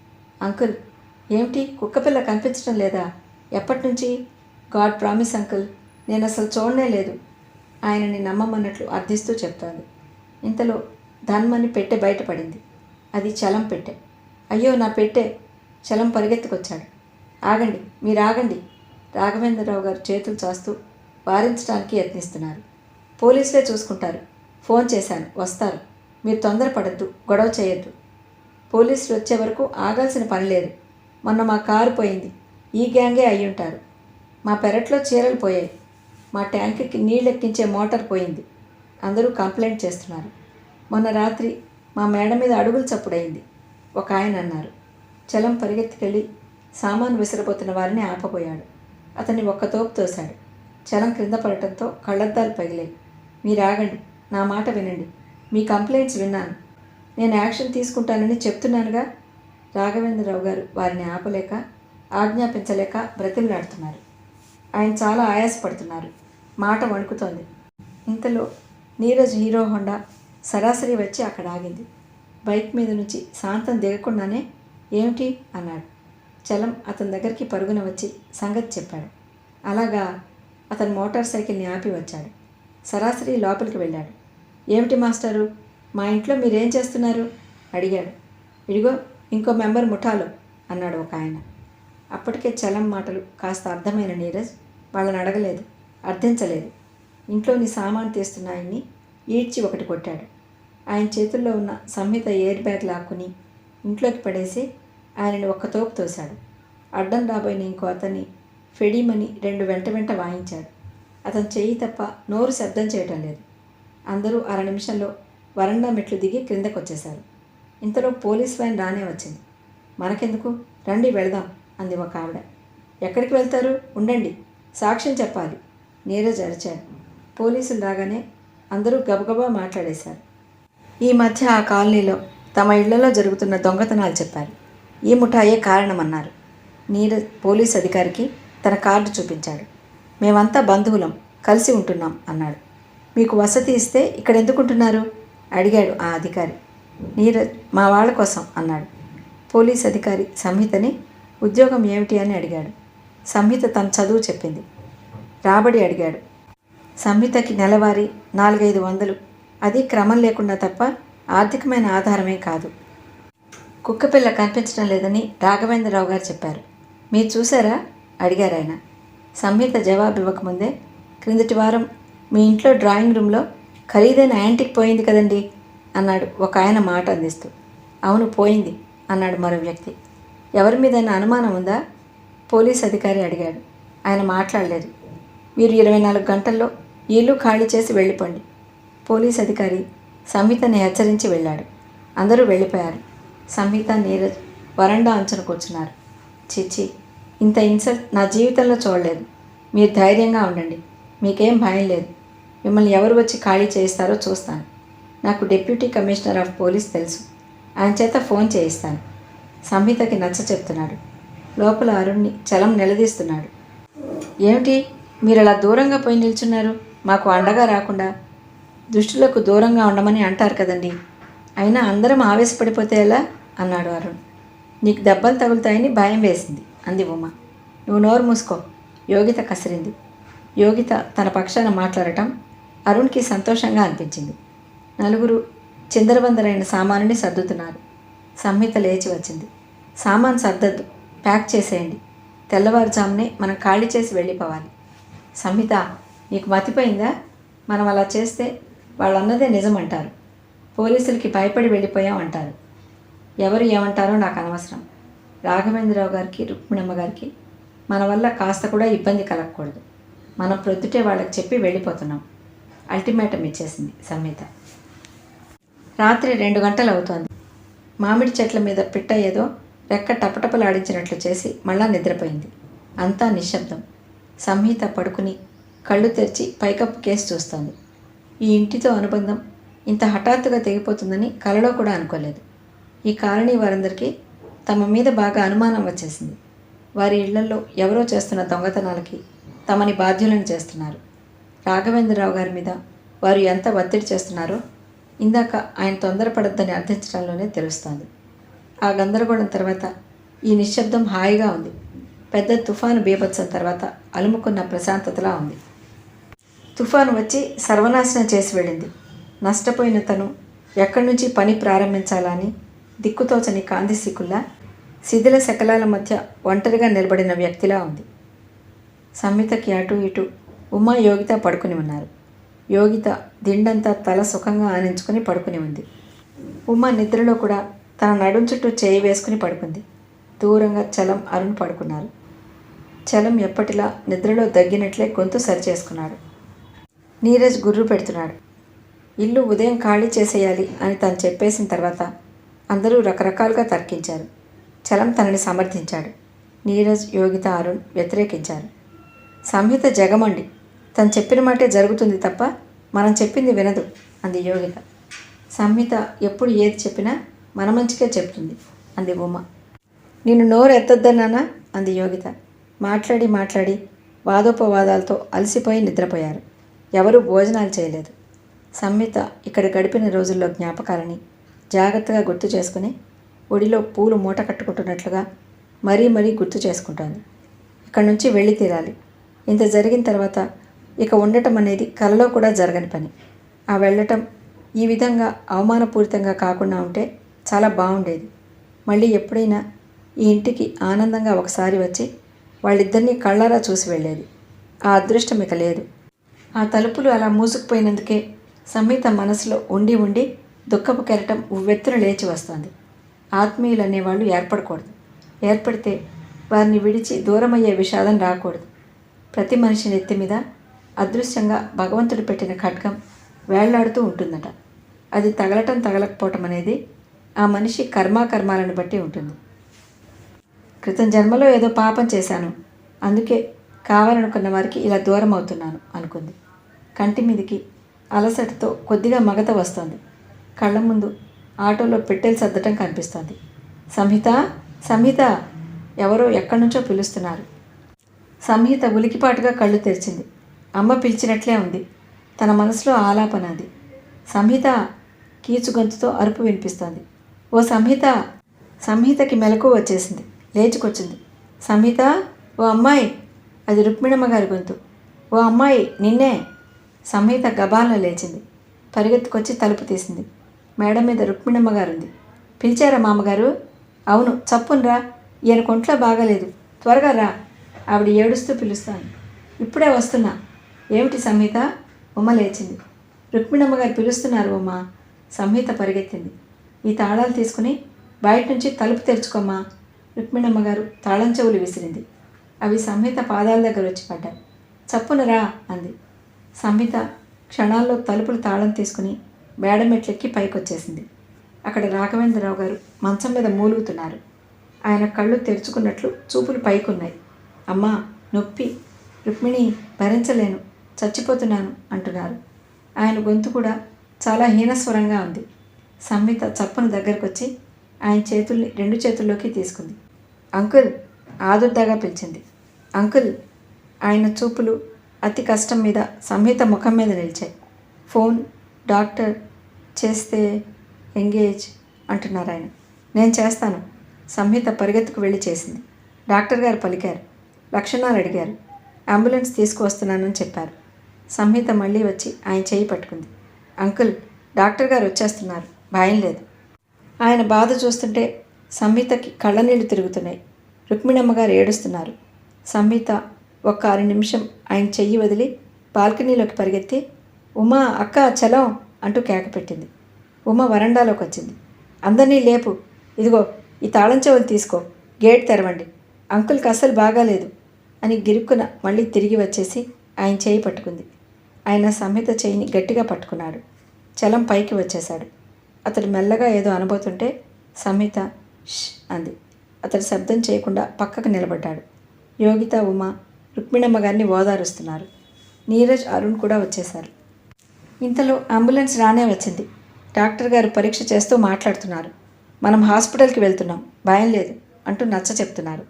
Speaker 1: అంకుల్, ఏమిటి, కుక్కపిల్ల కనిపించడం లేదా? ఎప్పటి నుంచి? గాడ్ ప్రామిస్ అంకుల్, నేను అసలు చూడనే లేదు ఆయనని నమ్మమన్నట్లు అర్థిస్తూ చెప్తోంది. ఇంతలో ధన్మని పెట్టె బయటపడింది. అది చలం పెట్టె. అయ్యో, నా పెట్టె! చలం పరిగెత్తుకొచ్చాడు. ఆగండి, మీరు ఆగండి. రాఘవేంద్రరావు గారు చేతులు చాస్తూ వారించడానికి యత్నిస్తున్నారు. పోలీసులే చూసుకుంటారు. ఫోన్ చేశాను, వస్తారు మీరు తొందరపడద్దు, గొడవ చేయొద్దు. పోలీసులు వచ్చే వరకు ఆగాల్సిన పని లేదు. మొన్న మా కారు పోయింది, ఈ గ్యాంగే అయ్యుంటారు. మా పెరట్లో చీరలు పోయాయి. మా ట్యాంకుకి నీళ్ళెక్కించే మోటార్ పోయింది. అందరూ కంప్లైంట్ చేస్తున్నారు. మొన్న రాత్రి మా మేడ మీద అడుగులు చప్పుడైంది ఒక ఆయన అన్నారు. చలం పరిగెత్తుకెళ్ళి సామాను విసిరబోతున్న వారిని ఆపబోయాడు. అతన్ని ఒక్క తోపు తోశాడు. చలం క్రింద పడటంతో కళ్ళద్దాలు పగిలాయి. మీరు ఆగండి, నా మాట వినండి. మీ కంప్లైంట్స్ విన్నాను. నేను యాక్షన్ తీసుకుంటానని చెప్తున్నానుగా. రాఘవేంద్రరావు గారు వారిని ఆపలేక, ఆజ్ఞాపించలేక బ్రతిమలాడుతున్నారు. ఆయన చాలా ఆయాసపడుతున్నారు. మాట వణుకుతోంది. ఇంతలో నీరజ్ హీరో హోండా సరాసరి వచ్చి అక్కడ ఆగింది. బైక్ మీద నుంచి శాంతం దిగకుండానే ఏమిటి అన్నాడు. చలం అతని దగ్గరికి పరుగున వచ్చి సంగతి చెప్పాడు. అలాగా, అతను మోటార్ సైకిల్ని ఆపి వచ్చాడు. సరాసరి లోపలికి వెళ్ళాడు. ఏమిటి మాస్టరు, మా ఇంట్లో మీరేం చేస్తున్నారు అడిగాడు. ఇడిగో ఇంకో మెంబర్ ముఠాలో అన్నాడు ఒక ఆయన. అప్పటికే చలం మాటలు కాస్త అర్థమైన నీరజ్ వాళ్ళని అడగలేదు, అర్థించలేదు. ఇంట్లోని సామాన్ తీస్తున్న ఆయన్ని ఈడ్చి ఒకటి కొట్టాడు. ఆయన చేతుల్లో ఉన్న సంహిత ఎయిర్ బ్యాగ్ లాక్కుని ఇంట్లోకి పడేసి ఆయనని ఒక్క తోపు తోశాడు. అడ్డం రాబోయిన ఇంకో అతన్ని ఫెడీమని 2 వెంట వెంట వాయించాడు. అతను చెయ్యి తప్ప నోరు శబ్దం చేయటం లేదు. అందరూ 1/2 నిమిషంలో వరండా మెట్లు దిగి క్రిందకు వచ్చేశారు. ఇంతలో పోలీస్ వ్యాన్ రానే వచ్చింది. మనకెందుకు, రండి వెళదాం అంది ఒక ఆవిడ. ఎక్కడికి వెళ్తారు, ఉండండి, సాక్ష్యం చెప్పాలి నీరజ్ అరిచాడు. పోలీసులు రాగానే అందరూ గబగబా మాట్లాడేశారు. ఈ మధ్య ఆ కాలనీలో తమ ఇళ్లలో జరుగుతున్న దొంగతనాలు చెప్పారు. ఈ ముఠాయే కారణమన్నారు. నీరజ్ పోలీస్ అధికారికి తన కార్డు చూపించాడు. మేమంతా బంధువులం, కలిసి ఉంటున్నాం అన్నాడు. మీకు వసతి ఇస్తే ఇక్కడ ఎందుకుంటున్నారు అడిగాడు ఆ అధికారి. నీరజ్ మా వాళ్ళ కోసం అన్నాడు. పోలీస్ అధికారి సంహితని ఉద్యోగం ఏమిటి అని అడిగాడు. సంహిత తన చదువు చెప్పింది. రాబడి అడిగాడు. సంహితకి నెలవారీ 400-500, అది క్రమం లేకుండా తప్ప ఆర్థికమైన ఆధారమే కాదు. కుక్కపిల్ల కనిపించడం లేదని రాఘవేంద్రరావు గారు చెప్పారు. మీరు చూసారా అడిగారు ఆయన. సంహిత జవాబు ఇవ్వకముందే, క్రిందటి వారం మీ ఇంట్లో డ్రాయింగ్ రూమ్లో ఖరీదైన యాంటిక్ పోయింది కదండి అన్నాడు ఒక ఆయన మాట అందిస్తూ. అవును పోయింది అన్నాడు మరో వ్యక్తి. ఎవరి మీదైనా అనుమానం ఉందా పోలీస్ అధికారి అడిగాడు. ఆయన మాట్లాడలేదు. మీరు 24 గంటల్లో ఇల్లు ఖాళీ చేసి వెళ్ళిపోండి. పోలీస్ అధికారి సంహితని హెచ్చరించి వెళ్ళాడు. అందరూ వెళ్ళిపోయారు. సంహిత, నీరజ్ వరండా అంచున కూర్చున్నారు. చిచ్చి, ఇంత ఇన్సల్ట్ నా జీవితంలో చూడలేదు. మీరు ధైర్యంగా ఉండండి, మీకేం భయం లేదు. మిమ్మల్ని ఎవరు వచ్చి ఖాళీ చేయిస్తారో చూస్తాను. నాకు డిప్యూటీ కమిషనర్ ఆఫ్ పోలీస్ తెలుసు, ఆయన చేత ఫోన్ చేయిస్తాను. సంహితకి నచ్చ చెప్తున్నాడు. లోపల అరుణ్ని చలం నిలదీస్తున్నాడు. ఏమిటి మీరు అలా దూరంగా పోయి నిల్చున్నారు, మాకు అండగా రాకుండా? దుష్టులకు దూరంగా ఉండమని అంటారు కదండి. అయినా అందరం ఆవేశపడిపోతే ఎలా అన్నాడు అరుణ్. నీకు దెబ్బలు తగులుతాయని భయం వేసింది అంది ఉమ. నువ్వు నోరు మూసుకో, యోగిత కసిరింది. యోగిత తన పక్షాన మాట్లాడటం అరుణ్కి సంతోషంగా అనిపించింది. నలుగురు చిందరబందరైన సామానుని సర్దుతున్నారు. సంహిత లేచి వచ్చింది. సామాన్ సర్దద్దు, ప్యాక్ చేసేయండి. తెల్లవారుజామునే మనం ఖాళీ చేసి వెళ్ళిపోవాలి. సంహిత, నీకు మతిపోయిందా? మనం అలా చేస్తే వాళ్ళన్నదే నిజమంటారు. పోలీసులకి భయపడి వెళ్ళిపోయాం అంటారు. ఎవరు ఏమంటారో నాకు అనవసరం. రాఘవేంద్రరావు గారికి, రుక్మిణమ్మ గారికి మన వల్ల కాస్త కూడా ఇబ్బంది కలగకూడదు. మనం ప్రొద్దుటే వాళ్ళకి చెప్పి వెళ్ళిపోతున్నాం. అల్టిమేటం ఇచ్చేసింది సంహిత. రాత్రి 2 గంటలు అవుతోంది. మామిడి చెట్ల మీద పిట్ట ఏదో రెక్క టపటపలాడించినట్లు చేసి మళ్ళా నిద్రపోయింది. అంతా నిశ్శబ్దం. సంహిత పడుకుని కళ్ళు తెరిచి పైకప్పు కేసు చూస్తోంది. ఈ ఇంటితో అనుబంధం ఇంత హఠాత్తుగా తెగిపోతుందని కలలో కూడా అనుకోలేదు. ఈ కాలనీ వారందరికీ తమ మీద బాగా అనుమానం వచ్చేసింది. వారి ఇళ్లలో ఎవరో చేస్తున్న దొంగతనాలకి తమని బాధ్యులను చేస్తున్నారు. రాఘవేంద్రరావు గారి మీద వారు ఎంత ఒత్తిడి చేస్తున్నారో ఇందాక ఆయన తొందరపడద్దని అర్థించడంలోనే తెలుస్తోంది. ఆ గందరగోళం తర్వాత ఈ నిశ్శబ్దం హాయిగా ఉంది. పెద్ద తుఫాను బీభత్సం తర్వాత అలుముకున్న ప్రశాంతతలా ఉంది. తుఫాను వచ్చి సర్వనాశనం చేసి వెళ్ళింది. నష్టపోయిన తను ఎక్కడి నుంచి పని ప్రారంభించాలా అని దిక్కుతోచని కాందిసికుల్లా శిథిల శకలాల మధ్య ఒంటరిగా నిలబడిన వ్యక్తిలా ఉంది. సంహితకి అటు ఇటు ఉమా, యోగిత పడుకుని ఉన్నారు. యోగిత దిండంతా తల సుఖంగా ఆనించుకుని పడుకుని ఉంది. ఉమ్మ నిద్రలో కూడా తన నడుం చుట్టూ చేయి వేసుకుని పడుకుంది. దూరంగా చలం, అరుణ్ పడుకున్నారు. చలం ఎప్పటిలా నిద్రలో దగ్గినట్లే గొంతు సరిచేసుకున్నాడు. నీరజ్ గుర్రు పెడుతున్నాడు. ఇల్లు ఉదయం ఖాళీ చేసేయాలి అని తను చెప్పేసిన తర్వాత అందరూ రకరకాలుగా తర్కించారు. చలం తనని సమర్థించాడు. నీరజ్, యోగిత, అరుణ్ వ్యతిరేకించారు. సంహిత జగమండి. తను చెప్పిన మాటే జరుగుతుంది తప్ప మనం చెప్పింది వినదు అంది యోగిత. సంహిత ఎప్పుడు ఏది చెప్పినా మన మంచిగా చెప్తుంది అంది ఉమ. నిన్ను నోరు ఎత్తొద్దన్నానా అంది యోగిత. మాట్లాడి మాట్లాడి వాదోపవాదాలతో అలసిపోయి నిద్రపోయారు. ఎవరూ భోజనాలు చేయలేదు. సంహిత ఇక్కడ గడిపిన రోజుల్లో జ్ఞాపకాలని జాగ్రత్తగా గుర్తు చేసుకుని ఒడిలో పూలు మూట కట్టుకుంటున్నట్లుగా మరీ మరీ గుర్తు చేసుకుంటోంది. ఇక్కడి నుంచి వెళ్ళి తీరాలి. ఇంత జరిగిన తర్వాత ఇక ఉండటం అనేది కలలో కూడా జరగని పని. ఆ వెళ్ళటం ఈ విధంగా అవమానపూరితంగా కాకుండా ఉంటే చాలా బాగుండేది. మళ్ళీ ఎప్పుడైనా ఈ ఇంటికి ఆనందంగా ఒకసారి వచ్చి వాళ్ళిద్దరినీ కళ్ళారా చూసి వెళ్ళేది. ఆ అదృష్టం ఇక లేదు. ఆ తలుపులు అలా మూసుకుపోయినందుకే సంహిత మనసులో ఉండి ఉండి దుఃఖపు కెరటం ఉవ్వెత్తున లేచి వస్తుంది. ఆత్మీయులు అనేవాళ్ళు ఏర్పడకూడదు. ఏర్పడితే వారిని విడిచి దూరమయ్యే విషాదం రాకూడదు. ప్రతి మనిషి నెత్తి మీద అదృశ్యంగా భగవంతుడు పెట్టిన ఖడ్గం వేళ్లాడుతూ ఉంటుందట. అది తగలటం తగలకపోవటం అనేది ఆ మనిషి కర్మాకర్మాలను బట్టి ఉంటుంది. క్రితం జన్మలో ఏదో పాపం చేశాను, అందుకే కావాలనుకున్న వారికి ఇలా దూరం అవుతున్నాను అనుకుంది. కంటి మీదికి అలసటతో కొద్దిగా మగత వస్తోంది. కళ్ళ ముందు ఆటోలో పెట్టెలు సర్దటం కనిపిస్తోంది. సంహిత, సంహిత, ఎవరో ఎక్కడి నుంచో పిలుస్తున్నారు. సంహిత ఉలికిపాటుగా కళ్ళు తెరిచింది. అమ్మ పిలిచినట్లే ఉంది. తన మనసులో ఆలాపన అది. సంహిత, కీచు గొంతుతో అరుపు వినిపిస్తోంది. ఓ సంహిత. సంహితకి మెలకు వచ్చేసింది. లేచుకొచ్చింది. సంహిత, ఓ అమ్మాయి. అది రుక్మిణమ్మ గారి గొంతు. ఓ అమ్మాయి, నిన్నే. సంహిత గబాల్లో లేచింది. పరిగెత్తుకొచ్చి తలుపు తీసింది. మేడ మీద రుక్మిణమ్మ గారుంది. పిలిచారా మామగారు? అవును, చప్పునరా, ఈయన కొంట్లో బాగాలేదు, త్వరగా రా. ఆవిడ ఏడుస్తూ పిలుస్తాను. ఇప్పుడే వస్తున్నా. ఏమిటి సంహిత? ఉమ్మ లేచింది. రుక్మిణమ్మ గారు పిలుస్తున్నారు ఉమ్మ. సంహిత పరిగెత్తింది. ఈ తాళాలు తీసుకుని బయట నుంచి తలుపు తెరుచుకోమ్మా. రుక్మిణమ్మ గారు తాళం చెవులు విసిరింది. అవి సంహిత పాదాల దగ్గర వచ్చి పడ్డాయి. చప్పునరా అంది. సంహిత క్షణాల్లో తలుపులు తాళం తీసుకుని మేడమెట్లెక్కి పైకొచ్చేసింది. అక్కడ రాఘవేంద్రరావు గారు మంచం మీద మూలుగుతున్నారు. ఆయన కళ్ళు తెరుచుకున్నట్లు చూపులు పైకున్నాయి. అమ్మా, నొప్పి, రుక్మిణి, భరించలేను, చచ్చిపోతున్నాను అంటున్నారు. ఆయన గొంతు కూడా చాలా హీనస్వరంగా ఉంది. సంహిత చప్పున దగ్గరకు వచ్చి ఆయన చేతుల్ని 2 చేతుల్లోకి తీసుకుంది. అంకుల్, ఆదుర్దాగా పిలిచింది. అంకుల్. ఆయన చూపులు అతి కష్టం మీద సంహిత ముఖం మీద నిలిచాయి. ఫోన్, డాక్టర్ చేస్తే ఎంగేజ్ అంటున్నారు ఆయన. నేను చేస్తాను. సంహిత పరిగెత్తుకు వెళ్ళి చేసింది. డాక్టర్ గారు పలికారు. లక్షణాలు అడిగారు. అంబులెన్స్ తీసుకువస్తున్నానని చెప్పారు. సంహిత మళ్ళీ వచ్చి ఆయన చేయి పట్టుకుంది. అంకుల్, డాక్టర్ గారు వచ్చేస్తున్నారు, భయం లేదు. ఆయన బాధ చూస్తుంటే సంహితకి కళ్ళనీళ్లు తిరుగుతున్నాయి. రుక్మిణమ్మ గారు ఏడుస్తున్నారు. సంహిత ఒక్క 6 నిమిషం ఆయన చెయ్యి వదిలి బాల్కనీలోకి పరిగెత్తి ఉమా, అక్క, చలం అంటూ కేకపెట్టింది. ఉమ వరండాలోకి వచ్చింది. అందరినీ లేపు. ఇదిగో ఈ తాళం చెవులు తీసుకో, గేట్ తెరవండి. అంకుల్కి అస్సలు బాగాలేదు అని గిరుక్కున మళ్ళీ తిరిగి వచ్చేసి ఆయన చేయి పట్టుకుంది. ఆయన సంహిత చేయిని గట్టిగా పట్టుకున్నాడు. చలం పైకి వచ్చేశాడు. అతడు మెల్లగా ఏదో అనబోతుంటే సంహిత ష్ అంది. అతడు శబ్దం చేయకుండా పక్కకు నిలబడ్డాడు. యోగిత, ఉమ రుక్మిణమ్మ గారిని ఓదారుస్తున్నారు. నీరజ్, అరుణ్ కూడా వచ్చేశారు. ఇంతలో అంబులెన్స్ రానే వచ్చింది. డాక్టర్ గారు పరీక్ష చేస్తూ మాట్లాడుతున్నారు. మనం హాస్పిటల్కి వెళ్తున్నాం, భయం లేదు అంటూ నచ్చ చెప్తున్నారు.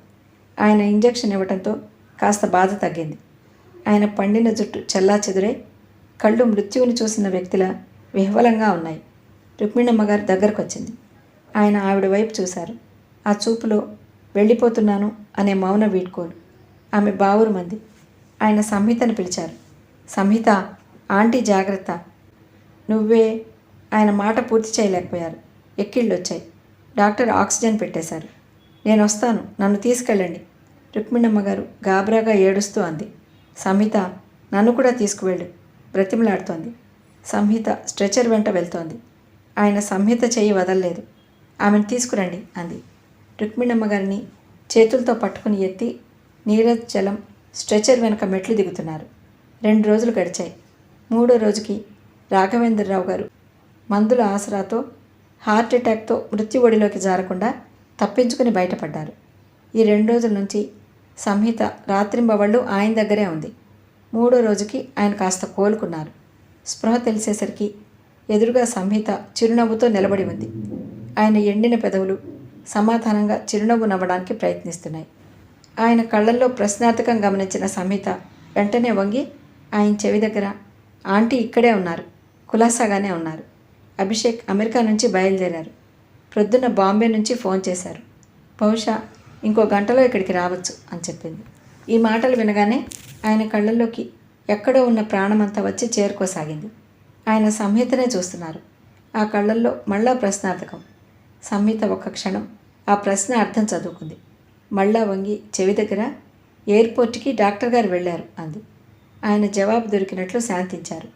Speaker 1: ఆయన ఇంజెక్షన్ ఇవ్వడంతో కాస్త బాధ తగ్గింది. ఆయన పండిన జుట్టు చెల్లాచెదురే, కళ్ళు మృత్యువుని చూసిన వ్యక్తిలా విహ్వలంగా ఉన్నాయి. రుక్మిణమ్మ గారు దగ్గరకు వచ్చింది. ఆయన ఆవిడ వైపు చూశారు. ఆ చూపులో వెళ్ళిపోతున్నాను అనే మౌన వీడ్కోలు. ఆమె బావురుమంది. ఆయన సంహితను పిలిచారు. సంహిత, ఆంటీ జాగ్రత్త. నువ్వే. ఆయన మాట పూర్తి చేయలేకపోయారు. ఎక్కిళ్ళు వచ్చాయి. డాక్టర్ ఆక్సిజన్ పెట్టేశారు. నేను వస్తాను, నన్ను తీసుకెళ్ళండి. రుక్మిణమ్మ గారు గాబరాగా ఏడుస్తూ అంది. సంహిత, నన్ను కూడా తీసుకువెళ్ళు బ్రతిమలాడుతోంది. సంహిత స్ట్రెచర్ వెంట వెళ్తోంది. ఆయన సంహిత చెయ్యి వదలలేదు. ఆమెను తీసుకురండి అంది. రుక్మిణమ్మ గారిని చేతులతో పట్టుకుని ఎత్తి నీరజ్ చలం స్ట్రెచర్ వెనక మెట్లు దిగుతున్నారు. 2 రోజులు గడిచాయి. 3వ రోజుకి రాఘవేంద్రరావు గారు మందుల ఆసరాతో హార్ట్ అటాక్తో మృత్యు ఒడిలోకి జారకుండా తప్పించుకుని బయటపడ్డారు. ఈ 2 రోజుల నుంచి సంహిత రాత్రింబవళ్ళు ఆయన దగ్గరే ఉంది. 3వ రోజుకి ఆయన కాస్త కోలుకున్నారు. స్పృహ తెలిసేసరికి ఎదురుగా సంహిత చిరునవ్వుతో నిలబడి ఉంది. ఆయన ఎండిన పెదవులు సమాధానంగా చిరునవ్వు నవ్వడానికి ప్రయత్నిస్తున్నాయి. ఆయన కళ్ళల్లో ప్రశ్నార్థకం గమనించిన సంహిత వెంటనే వంగి ఆయన చెవి దగ్గర, ఆంటీ ఇక్కడే ఉన్నారు, కులాసాగానే ఉన్నారు. అభిషేక్ అమెరికా నుంచి బయలుదేరారు. ప్రొద్దున బాంబే నుంచి ఫోన్ చేశారు. బహుశా ఇంకో గంటలో ఇక్కడికి రావచ్చు అని చెప్పింది. ఈ మాటలు వినగానే ఆయన కళ్ళల్లోకి ఎక్కడో ఉన్న ప్రాణమంతా వచ్చి చేరుకోసాగింది. ఆయన సంహితనే చూస్తున్నారు. ఆ కళ్ళల్లో మళ్ళా ప్రశ్నార్థకం. సంహిత ఒక్క క్షణం ఆ ప్రశ్న అర్థం చదువుకుంది. మళ్ళా వంగి చెవి దగ్గర, ఎయిర్పోర్ట్కి డాక్టర్ గారు వెళ్ళారు అంది. ఆయన జవాబు దొరికినట్లు శాంతించారు.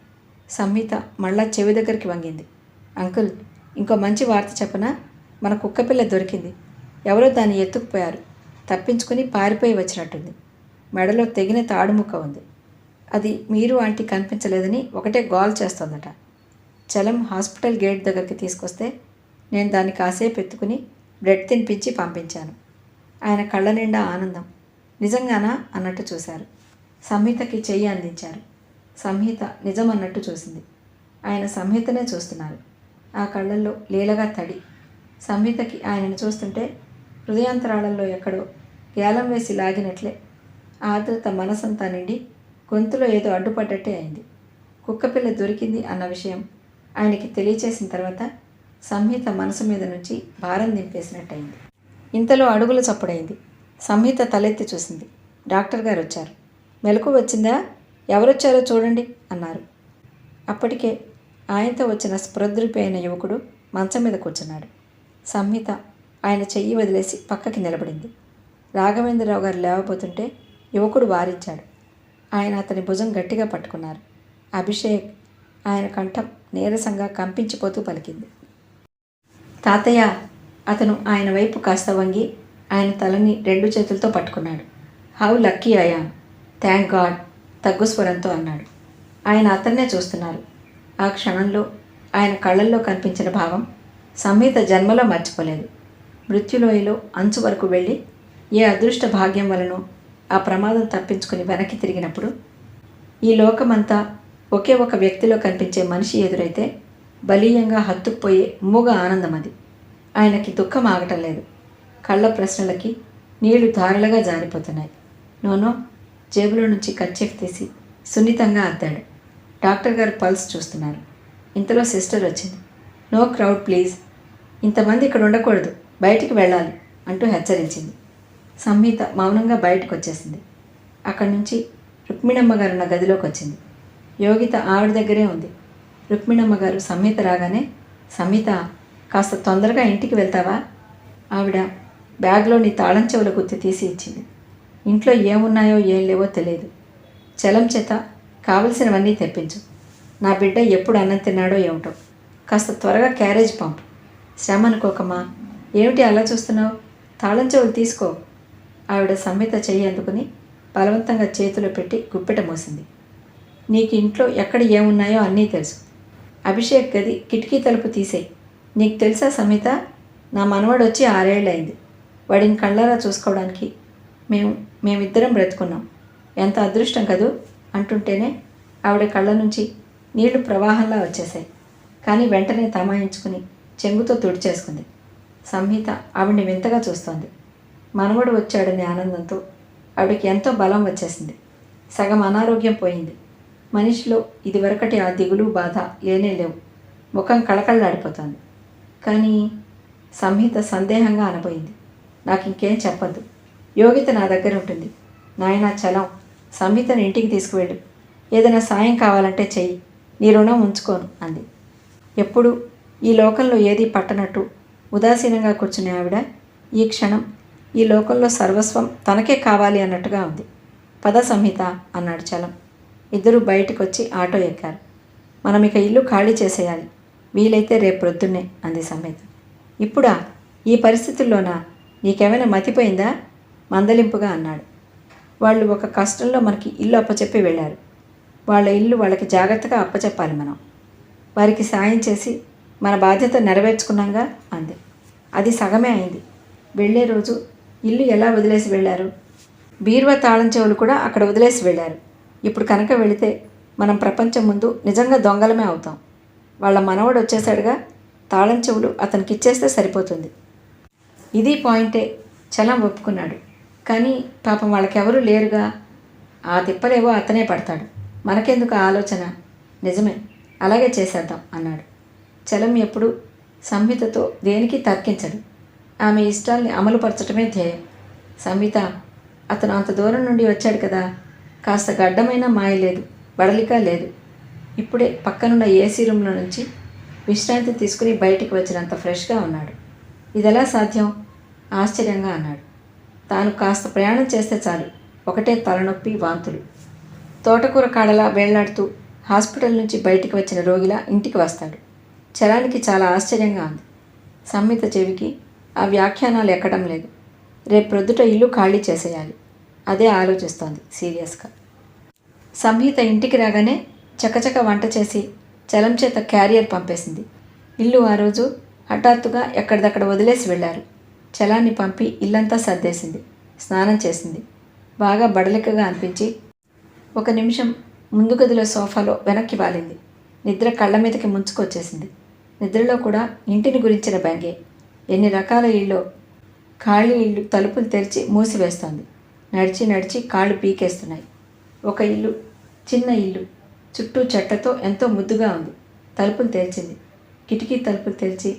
Speaker 1: సంహిత మళ్ళా చెవి దగ్గరికి వంగింది. అంకుల్, ఇంకో మంచి వార్త చెప్పనా? మన కుక్కపిల్ల దొరికింది. ఎవరో దాన్ని ఎత్తుకుపోయారు. తప్పించుకుని పారిపోయి వచ్చినట్టుంది. మెడలో తెగిన తాడుముక్క ఉంది. అది మీరు ఆంటీ కనిపించలేదని ఒకటే గోల్ చేస్తోందట. చలం హాస్పిటల్ గేట్ దగ్గరికి తీసుకొస్తే నేను దాన్ని కాసేపు ఎత్తుకుని బ్రెడ్ తినిపించి పంపించాను. ఆయన కళ్ళ నిండా ఆనందం. నిజంగానా అన్నట్టు చూశారు. సంహితకి చెయ్యి అందించారు. సంహిత నిజం అన్నట్టు చూసింది. ఆయన సంహితనే చూస్తున్నారు. ఆ కళ్ళల్లో లీలగా తడి. సంహితకి ఆయనను చూస్తుంటే హృదయాంతరాళంలో ఎక్కడో గ్యాలం వేసి లాగినట్లే ఆర్ద్రత మనసంతా నిండి గొంతులో ఏదో అడ్డుపడ్డట్టే అయింది. కుక్కపిల్ల దొరికింది అన్న విషయం ఆయనకి తెలియచేసిన తర్వాత సంహిత మనసు మీద నుంచి భారం దింపేసినట్టయింది. ఇంతలో అడుగుల చప్పుడైంది. సంహిత తలెత్తి చూసింది. డాక్టర్ గారు వచ్చారు. మెలకు వచ్చిందా? ఎవరొచ్చారో చూడండి అన్నారు. అప్పటికే ఆయనతో వచ్చిన స్పృహద్రిపోయిన యువకుడు మంచం మీద కూర్చున్నాడు. సంహిత ఆయన చెయ్యి వదిలేసి పక్కకి నిలబడింది. రాఘవేంద్రరావు గారు లేవబోతుంటే యువకుడు వారించాడు. ఆయన అతని భుజం గట్టిగా పట్టుకున్నారు. అభిషేక్, ఆయన కంఠం నీరసంగా కంపించిపోతూ పలికింది. తాతయ్య. అతను ఆయన వైపు కాస్త వంగి ఆయన తలని 2 చేతులతో పట్టుకున్నాడు. How lucky I am, thank God తగ్గు స్వరంతో అన్నాడు. ఆయన అతన్నే చూస్తున్నారు. ఆ క్షణంలో ఆయన కళ్ళల్లో కనిపించిన భావం సంహిత జన్మలో మర్చిపోలేదు. మృత్యులోయలో అంచు వరకు వెళ్ళి ఏ అదృష్ట భాగ్యం వలనో ఆ ప్రమాదం తప్పించుకుని వెనక్కి తిరిగినప్పుడు ఈ లోకమంతా ఒకే ఒక వ్యక్తిలో కనిపించే మనిషి ఎదురైతే బలీయంగా హత్తుకుపోయే మూగ ఆనందం అది. ఆయనకి దుఃఖం ఆగటం లేదు. కళ్ళ ప్రశ్నలకి నీళ్లు ధారలుగా జారిపోతున్నాయి. నోనో జేబులో నుంచి కర్చీఫ్ తీసి సున్నితంగా అద్దాడు. డాక్టర్ గారు పల్స్ చూస్తున్నారు. ఇంతలో సిస్టర్ వచ్చింది. నో క్రౌడ్ ప్లీజ్, ఇంతమంది ఇక్కడ ఉండకూడదు, బయటికి వెళ్ళాలి అంటూ హెచ్చరించింది. సంహిత మౌనంగా బయటకు వచ్చేసింది. అక్కడి నుంచి రుక్మిణమ్మ గారు ఉన్న గదిలోకి వచ్చింది. యోగిత ఆవిడ దగ్గరే ఉంది. రుక్మిణమ్మ గారు సంహిత రాగానే, సంహిత కాస్త తొందరగా ఇంటికి వెళ్తావా? ఆవిడ బ్యాగ్లోని తాళం చెవుల గుత్తి తీసి ఇచ్చింది. ఇంట్లో ఏమున్నాయో ఏం లేవో తెలియదు. చలం చేత కావలసినవన్నీ తెప్పించు. నా బిడ్డ ఎప్పుడు అన్నం తిన్నాడో ఏమిటో. కాస్త త్వరగా క్యారేజ్ పంపు. శ్రమ అనుకోకమ్మా. ఏమిటి అలా చూస్తున్నావు? తాళం చెవులు తీసుకో. ఆవిడ సంహిత చెయ్యి అందుకుని బలవంతంగా చేతిలో పెట్టి గుప్పెట మోసింది. నీకు ఇంట్లో ఎక్కడ ఏమున్నాయో అన్నీ తెలుసు. అభిషేక్ గది కిటికీ తలుపు తీసేయి. నీకు తెలుసా సంహిత, నా మనవడు వచ్చి 6 ఏళ్ళయింది. వాడిని కళ్ళారా చూసుకోవడానికి మేమిద్దరం బ్రతుకున్నాం. ఎంత అదృష్టం కదూ అంటుంటేనే ఆవిడ కళ్ళ నుంచి నీళ్లు ప్రవాహంలా వచ్చేశాయి. కానీ వెంటనే తమాయించుకుని చెంగుతో తుడిచేసుకుంది. సంహిత ఆవిడ్ని వింతగా చూస్తోంది. మనవడు వచ్చాడనే ఆనందంతో ఆవిడకి ఎంతో బలం వచ్చేసింది. సగం అనారోగ్యం పోయింది. మనిషిలో ఇదివరకటి ఆ దిగులు బాధ లేనే లేవు. ముఖం కళకళలాడిపోతోంది. కానీ సంహిత సందేహంగా అనబోయింది. నాకు ఇంకేం చెప్పద్దు. యోగిత నా దగ్గర ఉంటుంది. నాయనా చలం, సంహితను ఇంటికి తీసుకువెళ్ళు. ఏదైనా సాయం కావాలంటే చెయ్యి. నీ రుణం ఉంచుకోను అంది. ఎప్పుడు ఈ లోకంలో ఏదీ పట్టనట్టు ఉదాసీనంగా కూర్చునే ఆవిడ ఈ క్షణం ఈ లోకంలో సర్వస్వం తనకే కావాలి అన్నట్టుగా ఉంది. పద సంహిత అన్నాడు చలం. ఇద్దరూ బయటకు వచ్చి ఆటో ఎక్కారు. మనం ఇక ఇల్లు ఖాళీ చేసేయాలి. వీలైతే రేపు ప్రొద్దున్నే అంది సంహిత. ఇప్పుడా? ఈ పరిస్థితుల్లోనా? నీకేమైనా మతిపోయిందా? మందలింపుగా అన్నాడు. వాళ్ళు ఒక కష్టంలో మనకి ఇల్లు అప్పచెప్పి వెళ్ళారు. వాళ్ళ ఇల్లు వాళ్ళకి జాగ్రత్తగా అప్పచెప్పాలి మనం. వారికి సాయం చేసి మన బాధ్యత నెరవేర్చుకున్నాంగా అంది. అది సగమే అయింది. వెళ్ళే రోజు ఇల్లు ఎలా వదిలేసి వెళ్ళారు? బీరువా తాళం చెవులు కూడా అక్కడ వదిలేసి వెళ్ళారు. ఇప్పుడు కనుక వెళితే మనం ప్రపంచం ముందు నిజంగా దొంగలమే అవుతాం. వాళ్ళ మనవడు వచ్చేసాడుగా, తాళం చెవులు అతనికి ఇచ్చేస్తే సరిపోతుంది. ఇది పాయింటే. చలం ఒప్పుకున్నాడు. కానీ పాపం వాళ్ళకెవరూ లేరుగా. ఆ తిప్పలేవో అతనే పడతాడు. మనకెందుకు ఆలోచన? నిజమే, అలాగే చేసేద్దాం అన్నాడు. చలం ఎప్పుడు సంహితతో దేనికి తర్కించడు. ఆమె ఇష్టాల్ని అమలుపరచడమే ధ్యేయం. సంహిత, అతను అంత దూరం నుండి వచ్చాడు కదా, కాస్త గడ్డమైనా మాయ లేదు, బడలిక లేదు. ఇప్పుడే పక్కనున్న ఏసీ రూమ్లో నుంచి విశ్రాంతి తీసుకుని బయటికి వచ్చినంత ఫ్రెష్గా ఉన్నాడు. ఇదెలా సాధ్యం? ఆశ్చర్యంగా అన్నాడు. తాను కాస్త ప్రయాణం చేస్తే చాలు, ఒకటే తలనొప్పి, వాంతులు. తోటకూర కాడలా వేళ్లాడుతూ హాస్పిటల్ నుంచి బయటికి వచ్చిన రోగిలా ఇంటికి వస్తాడు. చలానికి చాలా ఆశ్చర్యంగా ఉంది. సంహిత చెవికి ఆ వ్యాఖ్యానాలు ఎక్కడం లేదు. రేపు ప్రొద్దుట ఇల్లు ఖాళీ చేసేయాలి. అదే ఆలోచిస్తోంది సీరియస్గా. సంహిత ఇంటికి రాగానే చకచక వంట చేసి చలం చేత క్యారియర్ పంపేసింది. ఇల్లు ఆ రోజు హఠాత్తుగా ఎక్కడిదక్కడ వదిలేసి వెళ్ళారు. చలాన్ని పంపి ఇల్లంతా సర్దేసింది. స్నానం చేసింది. బాగా బడలికగా అనిపించి ఒక నిమిషం ముందు గదిలో సోఫాలో వెనక్కి వాలింది. నిద్ర కళ్ళ మీదకి ముంచుకొచ్చేసింది. నిద్రలో కూడా ఇంటిని గురించిన బెంగే. ఎన్ని రకాల ఇళ్ళో. ఖాళీ ఇల్లు తలుపులు తెరిచి మూసివేస్తోంది. నడిచి నడిచి కాళ్ళు పీకేస్తున్నాయి. ఒక ఇల్లు, చిన్న ఇల్లు, చుట్టూ చెట్లతో ఎంతో ముద్దుగా ఉంది. తలుపులు తెరిచింది. కిటికీ తలుపులు తెరిచి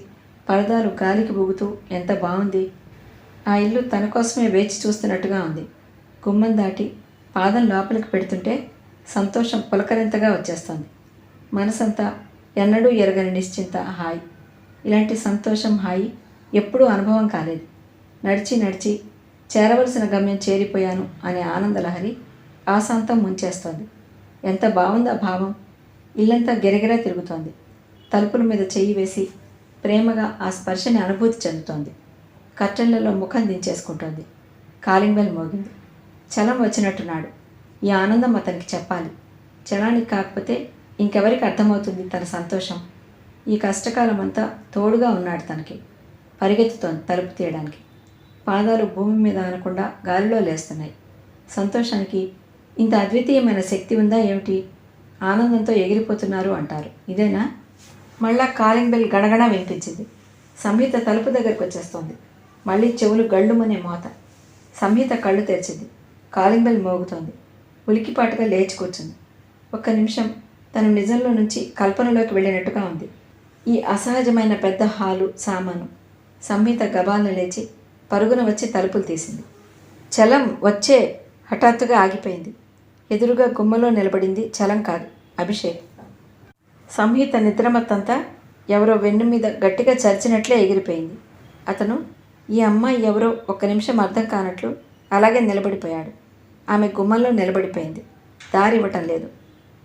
Speaker 1: పరదాలు గాలికి బూగుతూ ఎంత బాగుంది. ఆ ఇల్లు తన కోసమే వేచి చూస్తున్నట్టుగా ఉంది. గుమ్మం దాటి పాదం లోపలికి పెడుతుంటే సంతోషం పులకరింతగా వచ్చేస్తోంది. మనసంతా ఎన్నడూ ఎరగని నిశ్చింత హాయి. ఇలాంటి సంతోషం, హాయి ఎప్పుడూ అనుభవం కాలేదు. నడిచి నడిచి చేరవలసిన గమ్యం చేరిపోయాను అనే ఆనందలహరి ఆశాంతం ముంచేస్తోంది. ఎంత బాగుందా భావం. ఇల్లంతా గిరగిరా తిరుగుతోంది. తలుపుల మీద చెయ్యి వేసి ప్రేమగా ఆ స్పర్శని అనుభూతి చెందుతోంది. కర్టన్లలో ముఖం దించేసుకుంటోంది. కాలింగ్ బెల్ మోగింది. చలం వచ్చినట్టున్నాడు. ఈ ఆనందం అతనికి చెప్పాలి. చలానికి కాకపోతే ఇంకెవరికి అర్థమవుతుంది తన సంతోషం? ఈ కష్టకాలం అంతా తోడుగా ఉన్నాడు తనకి. పరిగెత్తుతోంది తలుపు తీయడానికి. పాదాలు భూమి మీద అనకుండా గాలిలో లేస్తున్నాయి. సంతోషానికి ఇంత అద్వితీయమైన శక్తి ఉందా ఏమిటి? ఆనందంతో ఎగిరిపోతున్నారు అంటారు, ఇదేనా? మళ్ళా కాలింగ్ బెల్ గణగణ వినిపించింది. సంహిత తలుపు దగ్గరకు వచ్చేస్తోంది. మళ్ళీ చెవులు గళ్ళుమనే మోత. సంహిత కళ్ళు తెరిచింది. Calling bell మోగుతోంది. ఉలికిపాటుగా లేచి కూర్చుంది. ఒక్క నిమిషం తను నిజంలో నుంచి కల్పనలోకి వెళ్ళినట్టుగా ఉంది. ఈ అసహజమైన పెద్ద హాలు, సామాను. సంహిత గబాలను లేచి పరుగున వచ్చి తలుపులు తీసింది. చలం వచ్చే హఠాత్తుగా ఆగిపోయింది. ఎదురుగా గుమ్మలో నిలబడింది చలం కాదు, అభిషేక్. సంహిత నిద్రమత్తంతా ఎవరో వెన్ను మీద గట్టిగా చరిచినట్లే ఎగిరిపోయింది. అతను ఈ అమ్మాయి ఎవరో ఒక్క నిమిషం అర్థం కానట్లు అలాగే నిలబడిపోయాడు. ఆమె గుమ్మంలో నిలబడిపోయింది. దారి ఇవ్వటం లేదు.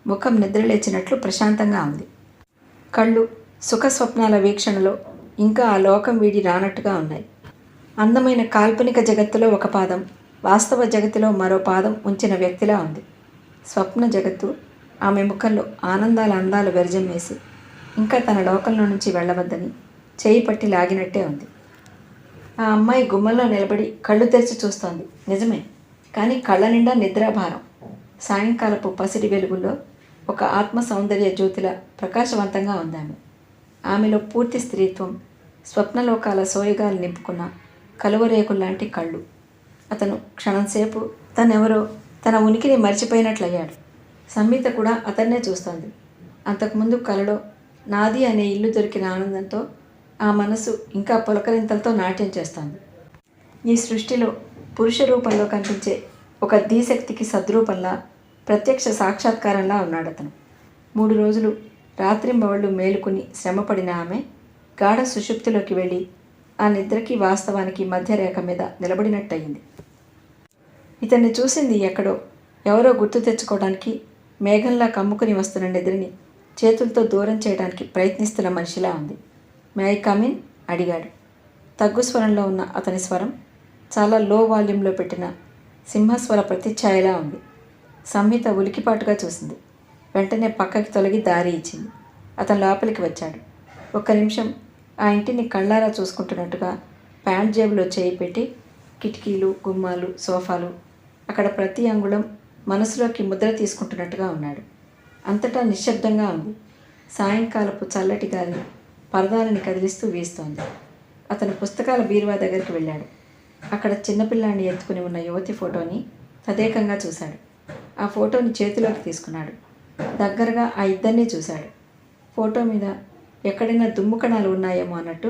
Speaker 1: ముఖం నిద్రలేచినట్లు ప్రశాంతంగా ఉంది. కళ్ళు సుఖస్వప్నాల వీక్షణలో ఇంకా ఆ లోకం వీడి రానట్టుగా ఉన్నాయి. అందమైన కాల్పనిక జగత్తులో ఒక పాదం, వాస్తవ జగత్తులో మరో పాదం ఉంచిన వ్యక్తిలా ఉంది. స్వప్న జగత్తు ఆమె ముఖంలో ఆనందాల అందాలు వెరజమ్మేసి ఇంకా తన లోకంలో నుంచి వెళ్ళవద్దని చేయి పట్టి లాగినట్టే ఉంది. ఆ అమ్మాయి గుమ్మంలో నిలబడి కళ్ళు తెరిచి చూస్తోంది, నిజమే. కానీ కళ్ళ నిండా నిద్రాభారం. సాయంకాలపు పసిడి వెలుగుల్లో ఒక ఆత్మ సౌందర్య జ్యోతిలా ప్రకాశవంతంగా ఉందామె. ఆమెలో పూర్తి స్త్రీత్వం, స్వప్నలోకాల సోయగాలు నింపుకున్న కలువరేకుల్లాంటి కళ్ళు. అతను క్షణంసేపు తనెవరో, తన ఉనికిని మర్చిపోయినట్లయ్యాడు. సంహిత కూడా అతన్నే చూస్తోంది. అంతకుముందు కలలో నాది అనే ఇల్లు దొరికిన ఆనందంతో ఆ మనసు ఇంకా పులకరింతలతో నాట్యం చేస్తోంది. ఈ సృష్టిలో పురుష రూపంలో కనిపించే ఒక ధీశక్తికి సద్రూపంలా, ప్రత్యక్ష సాక్షాత్కారంలా ఉన్నాడతను. 3 రోజులు రాత్రింబవళ్ళు మేలుకుని శ్రమపడిన ఆమె గాఢ సుషుప్తిలోకి వెళ్ళి ఆ నిద్రకి వాస్తవానికి మధ్యరేఖ మీద నిలబడినట్టయింది. ఇతన్ని చూసింది ఎక్కడో, ఎవరో గుర్తు తెచ్చుకోవడానికి మేఘంలా కమ్ముకుని వస్తున్న నిద్రని చేతులతో దూరం చేయడానికి ప్రయత్నిస్తున్న మనిషిలా ఉంది. మే ఐ కమిన్ అడిగాడు. తగ్గు స్వరంలో ఉన్న అతని స్వరం చాలా లో వాల్యూమ్లో పెట్టిన సింహస్వర ప్రతిఛాయలా ఉంది. సంహిత ఉలికిపాటుగా చూసింది. వెంటనే పక్కకి తొలగి దారి ఇచ్చింది. అతను లోపలికి వచ్చాడు. ఒక్క నిమిషం ఆ ఇంటిని కళ్ళారా చూసుకుంటున్నట్టుగా ప్యాంట్ జేబులో చేయి పెట్టి కిటికీలు, గుమ్మాలు, సోఫాలు, అక్కడ ప్రతి అంగుళం మనసులోకి ముద్ర తీసుకుంటున్నట్టుగా ఉన్నాడు. అంతటా నిశ్శబ్దంగా ఉంది. సాయంకాలపు చల్లటి గాలి పరదాలని కదిలిస్తూ వీస్తోంది. అతను పుస్తకాల బీరువా దగ్గరికి వెళ్ళాడు. అక్కడ చిన్నపిల్లాన్ని ఎత్తుకుని ఉన్న యువతి ఫోటోని తదేకంగా చూశాడు. ఆ ఫోటోని చేతిలోకి తీసుకున్నాడు. దగ్గరగా ఆ ఇద్దరినీ చూశాడు. ఫోటో మీద ఎక్కడైనా దుమ్ము కణాలు ఉన్నాయేమో అన్నట్టు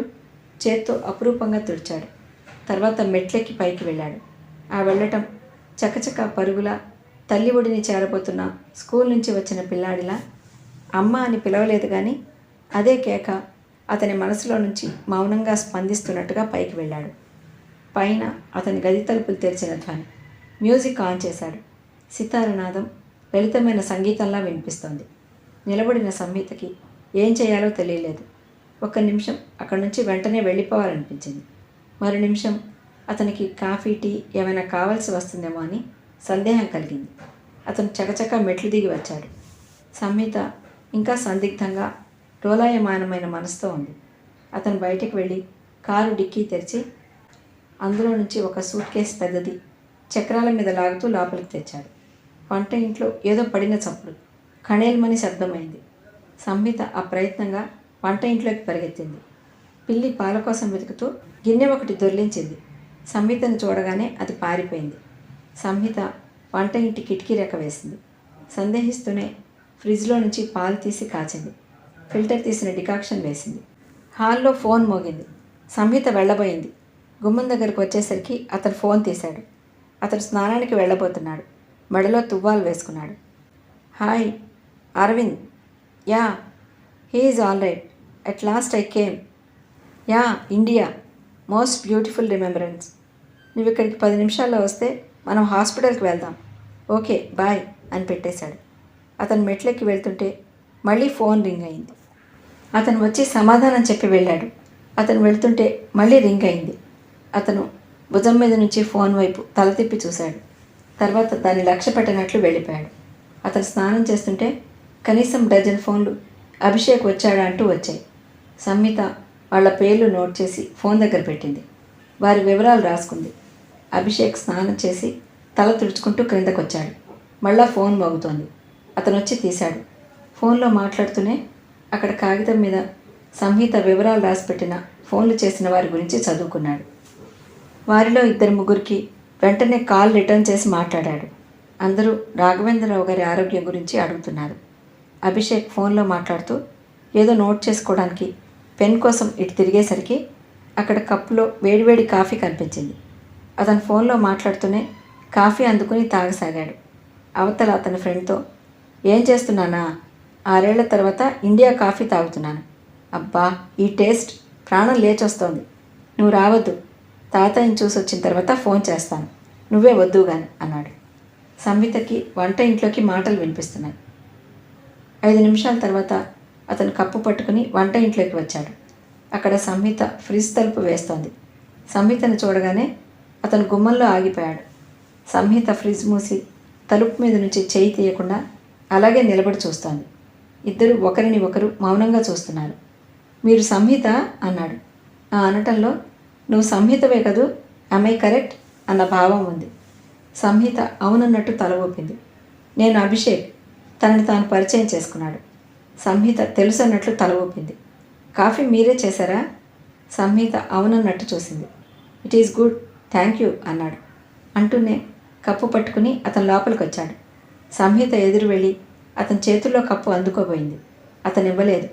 Speaker 1: చేత్తో అపురూపంగా తుడిచాడు. తర్వాత మెట్లెక్కి పైకి వెళ్ళాడు. ఆ వెళ్ళటం చకచక పరుగులా తల్లి ఒడిని చేరబోతున్న స్కూల్ నుంచి వచ్చిన పిల్లాడిలా. అమ్మ అని పిలవలేదు కానీ అదే కేక అతని మనసులో నుంచి మౌనంగా స్పందిస్తున్నట్టుగా పైకి వెళ్ళాడు. పైన అతని గది తలుపులు తెరిచిన ధ్వని. మ్యూజిక్ ఆన్ చేశాడు. సితారనాదం లలితమైన సంగీతంలా వినిపిస్తోంది. నిలబడిన సంహితకి ఏం చేయాలో తెలియలేదు. ఒక్క నిమిషం అక్కడి నుంచి వెంటనే వెళ్ళిపోవాలనిపించింది. మరో నిమిషం అతనికి కాఫీ, టీ ఏమైనా కావాల్సి వస్తుందేమో అని సందేహం కలిగింది. అతను చకచక మెట్లు దిగి వచ్చాడు. సంహిత ఇంకా సందిగ్ధంగా డోలాయమానమైన మనసుతో ఉంది. అతను బయటికి వెళ్ళి కారు డిక్కీ తెరిచి అందులో నుంచి ఒక సూట్ కేస్ పెద్దది చక్రాల మీద లాగుతూ లోపలికి తెచ్చాడు. వంట ఇంట్లో ఏదో పడిన చప్పుడు కణేల్మని శబ్దమైంది. సంహిత అప్రయత్నంగా వంట ఇంట్లోకి పరిగెత్తింది. పిల్లి పాల కోసం వెతుకుతూ గిన్నె ఒకటి దొర్లించింది. సంహితను చూడగానే అది పారిపోయింది. సంహిత వంట ఇంటి కిటికీ రెక్క వేసింది. సందేహిస్తూనే ఫ్రిడ్జ్లో నుంచి పాలు తీసి కాచింది. ఫిల్టర్ తీసిన డికాక్షన్ వేసింది. హాల్లో ఫోన్ మోగింది. సంహిత వెళ్ళబోయింది. గుమ్మం దగ్గరకు వచ్చేసరికి అతను ఫోన్ తీశాడు. అతడు స్నానానికి వెళ్ళబోతున్నాడు. మెడలో తువ్వాలు వేసుకున్నాడు. Hi Aravind. Yeah, he is all right. At last I came. Yeah, India. Most beautiful remembrance. నువ్వు ఇక్కడికి 10 నిమిషాల్లో వస్తే మనం హాస్పిటల్కి వెళ్దాం. ఓకే బాయ్ అని పెట్టేశాడు. అతను మెట్లెక్కి వెళ్తుంటే మళ్ళీ ఫోన్ రింగ్ అయింది. అతను వచ్చి సమాధానం చెప్పి వెళ్ళాడు. అతను వెళ్తుంటే మళ్ళీ రింగ్ అయింది. అతను భుజం మీద నుంచి ఫోన్ వైపు తల తిప్పి చూశాడు. తర్వాత దాన్ని లక్ష్య పెట్టినట్లు వెళ్ళిపోయాడు. అతను స్నానం చేస్తుంటే కనీసం డజన్ ఫోన్లు అభిషేక్ వచ్చాడా అంటూ వచ్చాయి. సంహిత వాళ్ళ పేర్లు నోట్ చేసి ఫోన్ దగ్గర పెట్టింది. వారి వివరాలు రాసుకుంది. అభిషేక్ స్నానం చేసి తల తుడుచుకుంటూ క్రిందకు వచ్చాడు. మళ్ళా ఫోన్ మోగుతోంది. అతను వచ్చి తీశాడు. ఫోన్లో మాట్లాడుతూనే అక్కడ కాగితం మీద సంహిత వివరాలు రాసిపెట్టిన ఫోన్లు చేసిన వారి గురించి చదువుకున్నాడు. వారిలో 2-3కి వెంటనే కాల్ రిటర్న్ చేసి మాట్లాడాడు. అందరూ రాఘవేంద్రరావు గారి ఆరోగ్యం గురించి అడుగుతున్నారు. అభిషేక్ ఫోన్లో మాట్లాడుతూ ఏదో నోట్ చేసుకోవడానికి పెన్ కోసం ఇటు తిరిగేసరికి అక్కడ కప్పులో వేడివేడి కాఫీ కనిపించింది. అతను ఫోన్లో మాట్లాడుతూనే కాఫీ అందుకుని తాగసాగాడు. అవతల అతని ఫ్రెండ్తో, ఏం చేస్తున్నానా? 6 ఏళ్ల తర్వాత ఇండియా కాఫీ తాగుతున్నాను. అబ్బా, ఈ టేస్ట్ ప్రాణం లేచొస్తోంది. నువ్వు రావద్దు. తాతయ్యని చూసి వచ్చిన తర్వాత ఫోన్ చేస్తాను. నువ్వే వద్దుగాని అన్నాడు. సంహితకి వంట ఇంట్లోకి మాటలు వినిపిస్తున్నాయి. 5 నిమిషాల తర్వాత అతను కప్పు పట్టుకుని వంట ఇంట్లోకి వచ్చాడు. అక్కడ సంహిత ఫ్రిడ్జ్ తలుపు వేస్తోంది. సంహితను చూడగానే అతను గుమ్మంలో ఆగిపోయాడు. సంహిత ఫ్రిడ్జ్ మూసి తలుపు మీద నుంచి చేయి తీయకుండా అలాగే నిలబడి చూస్తోంది. ఇద్దరు ఒకరిని ఒకరు మౌనంగా చూస్తున్నారు. మీరు సంహిత అన్నాడు. ఆ అనటంలో నువ్వు సంహితవే కదూ, ఐ కరెక్ట్ అన్న భావం ఉంది. సంహిత అవునన్నట్టు తల ఊపింది. నేను అభిషేక్. తనని తాను పరిచయం చేసుకున్నాడు. సంహిత తెలుసు అన్నట్లు తల ఊపింది. కాఫీ మీరే చేశారా? సంహిత అవునన్నట్టు చూసింది. It is good, thank you అన్నాడు. అంటూనే కప్పు పట్టుకుని అతను లోపలికి వచ్చాడు. సంహిత ఎదురు వెళ్ళి అతని చేతుల్లో కప్పు అందుకోబోయింది. అతను ఇవ్వలేదు.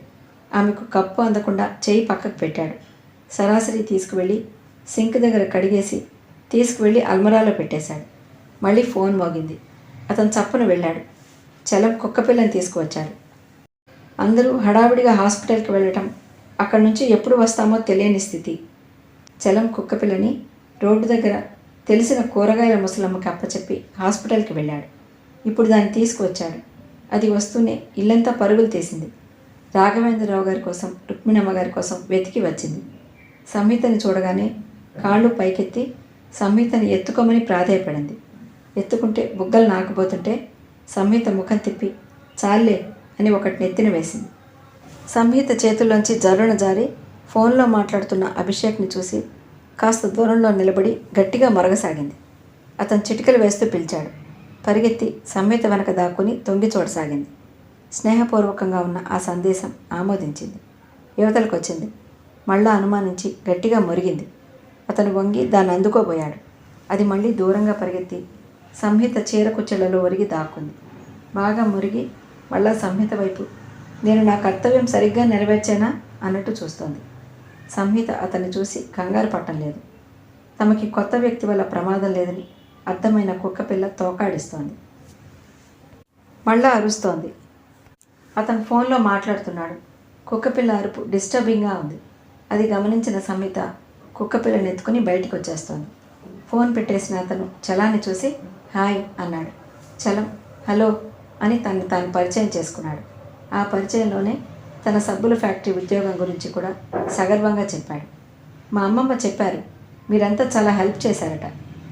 Speaker 1: ఆమెకు కప్పు అందకుండా చేయి పక్కకు పెట్టాడు. సరాసరి తీసుకువెళ్ళి సింక్ దగ్గర కడిగేసి తీసుకువెళ్ళి అల్మరాలో పెట్టేశాడు. మళ్ళీ ఫోన్ మోగింది. అతను చప్పున వెళ్ళాడు. చలం కుక్కపిల్లని తీసుకువచ్చాడు. అందరూ హడావిడిగా హాస్పిటల్కి వెళ్ళటం, అక్కడి నుంచి ఎప్పుడు వస్తామో తెలియని స్థితి. చలం కుక్కపిల్లని రోడ్డు దగ్గర తెలిసిన కూరగాయల ముసలమ్మకి అప్పచెప్పి హాస్పిటల్కి వెళ్ళాడు. ఇప్పుడు దాన్ని తీసుకువచ్చాడు. అది వస్తూనే ఇల్లంతా పరుగులు తీసింది. రాఘవేంద్రరావు గారి కోసం, రుక్మిణమ్మ గారి కోసం వెతికి వచ్చింది. సంహితని చూడగానే కాళ్ళు పైకెత్తి సంహితని ఎత్తుకోమని ప్రాధేయపడింది. ఎత్తుకుంటే బుగ్గలు నాకుపోతుంటే సంహిత ముఖం తిప్పి చాలే అని ఒకటి నెత్తిన వేసింది. సంహిత చేతుల్లోంచి జర్రున జారి ఫోన్లో మాట్లాడుతున్న అభిషేక్ని చూసి కాస్త దూరంలో నిలబడి గట్టిగా మొరగసాగింది. అతను చిటికలు వేస్తూ పిలిచాడు. పరిగెత్తి సంహిత వెనక దాక్కుని తొంగి చూడసాగింది. స్నేహపూర్వకంగా ఉన్న ఆ సందేశం ఆమోదించింది. యువతలకు వచ్చింది. మళ్ళా అనుమానించి గట్టిగా మురిగింది. అతను వంగి దాన్ని అందుకోబోయాడు. అది మళ్ళీ దూరంగా పరిగెత్తి సంహిత చీర కుచ్చెలలో ఒరిగి దాక్కుంది. బాగా మురిగి మళ్ళా సంహిత వైపు నేను నా కర్తవ్యం సరిగ్గా నెరవేర్చానా అన్నట్టు చూస్తోంది. సంహిత అతన్ని చూసి కంగారు పట్టం లేదు. తమకి కొత్త వ్యక్తి వల్ల ప్రమాదం లేదని అర్థమైన కుక్కపిల్ల తోకాడిస్తోంది. మళ్ళా అరుస్తోంది. అతను ఫోన్లో మాట్లాడుతున్నాడు. కుక్కపిల్ల అరుపు డిస్టర్బింగ్గా ఉంది. అది గమనించిన సంహిత కుక్కపిల్లని ఎత్తుకుని బయటికి వచ్చేస్తోంది. ఫోన్ పెట్టేసిన అతను చలాన్ని చూసి హాయ్ అన్నాడు. చలం హలో అని తనని తాను పరిచయం చేసుకున్నాడు. ఆ పరిచయంలోనే తన సబ్బుల ఫ్యాక్టరీ ఉద్యోగం గురించి కూడా సగర్వంగా చెప్పాడు. మా అమ్మమ్మ చెప్పారు, మీరంతా చాలా హెల్ప్ చేశారట.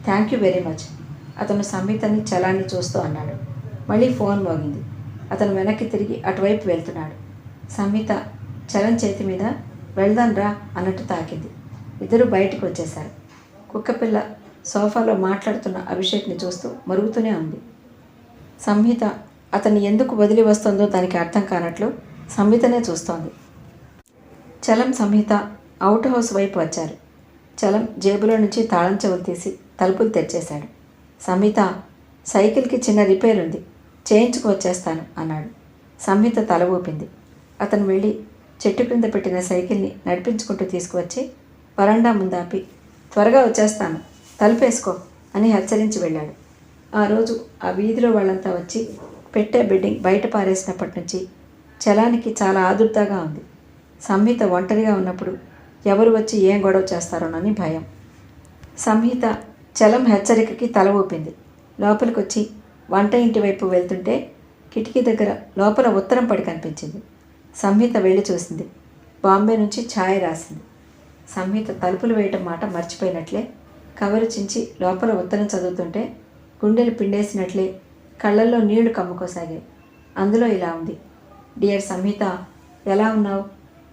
Speaker 1: Thank you very much. అతను సంహితని చలాన్ని చూస్తూ అన్నాడు. మళ్ళీ ఫోన్ మోగింది. అతను వెనక్కి తిరిగి అటువైపు వెళ్తున్నాడు. సంహిత చలం చేతి మీద వెళ్దాం రా అన్నట్టు తాకింది. ఇద్దరూ బయటికి వచ్చేశారు. కుక్కపిల్ల సోఫాలో మాట్లాడుతున్న అభిషేక్ని చూస్తూ మరుగుతూనే ఉంది. సంహిత అతన్ని ఎందుకు వదిలి వస్తుందో దానికి అర్థం కానట్లు సంహితనే చూస్తోంది. చలం సంహిత అవుట్ హౌస్ వైపు వచ్చారు. చలం జేబులో నుంచి తాళం చెవులు తీసి తలుపులు తెరిచేశాడు. సంహిత సైకిల్కి చిన్న రిపేర్ ఉంది, చేయించుకు వచ్చేస్తాను అన్నాడు. సంహిత తల ఊపింది. అతను వెళ్ళి చెట్టు క్రింద పెట్టిన సైకిల్ని నడిపించుకుంటూ తీసుకువచ్చి వరండా ముందాపి త్వరగా వచ్చేస్తాను, తలుపేసుకో అని హెచ్చరించి వెళ్ళాడు. ఆ రోజు ఆ వీధిలో వాళ్ళంతా వచ్చి పెట్టే బెడ్డింగ్ బయట పారేసినప్పటి నుంచి చలానికి చాలా ఆదుర్దాగా ఉంది. సంహిత ఒంటరిగా ఉన్నప్పుడు ఎవరు వచ్చి ఏం గొడవ చేస్తారోనని భయం. సంహిత చలం హెచ్చరికకి తల ఊపింది. లోపలికి వచ్చి వంట ఇంటి వైపు వెళ్తుంటే కిటికీ దగ్గర లోపల ఉత్తరం పడి కనిపించింది. సంహిత వెళ్ళి చూసింది. బాంబే నుంచి ఛాయ్ రాసింది. సంహిత తలుపులు వేయటం మాట మర్చిపోయినట్లే కవరు చించి లోపల ఉత్తరం చదువుతుంటే గుండెలు పిండేసినట్లే కళ్ళల్లో నీళ్లు కమ్ముకోసాగాయి. అందులో ఇలా ఉంది. డియర్ సంహిత, ఎలా ఉన్నావు?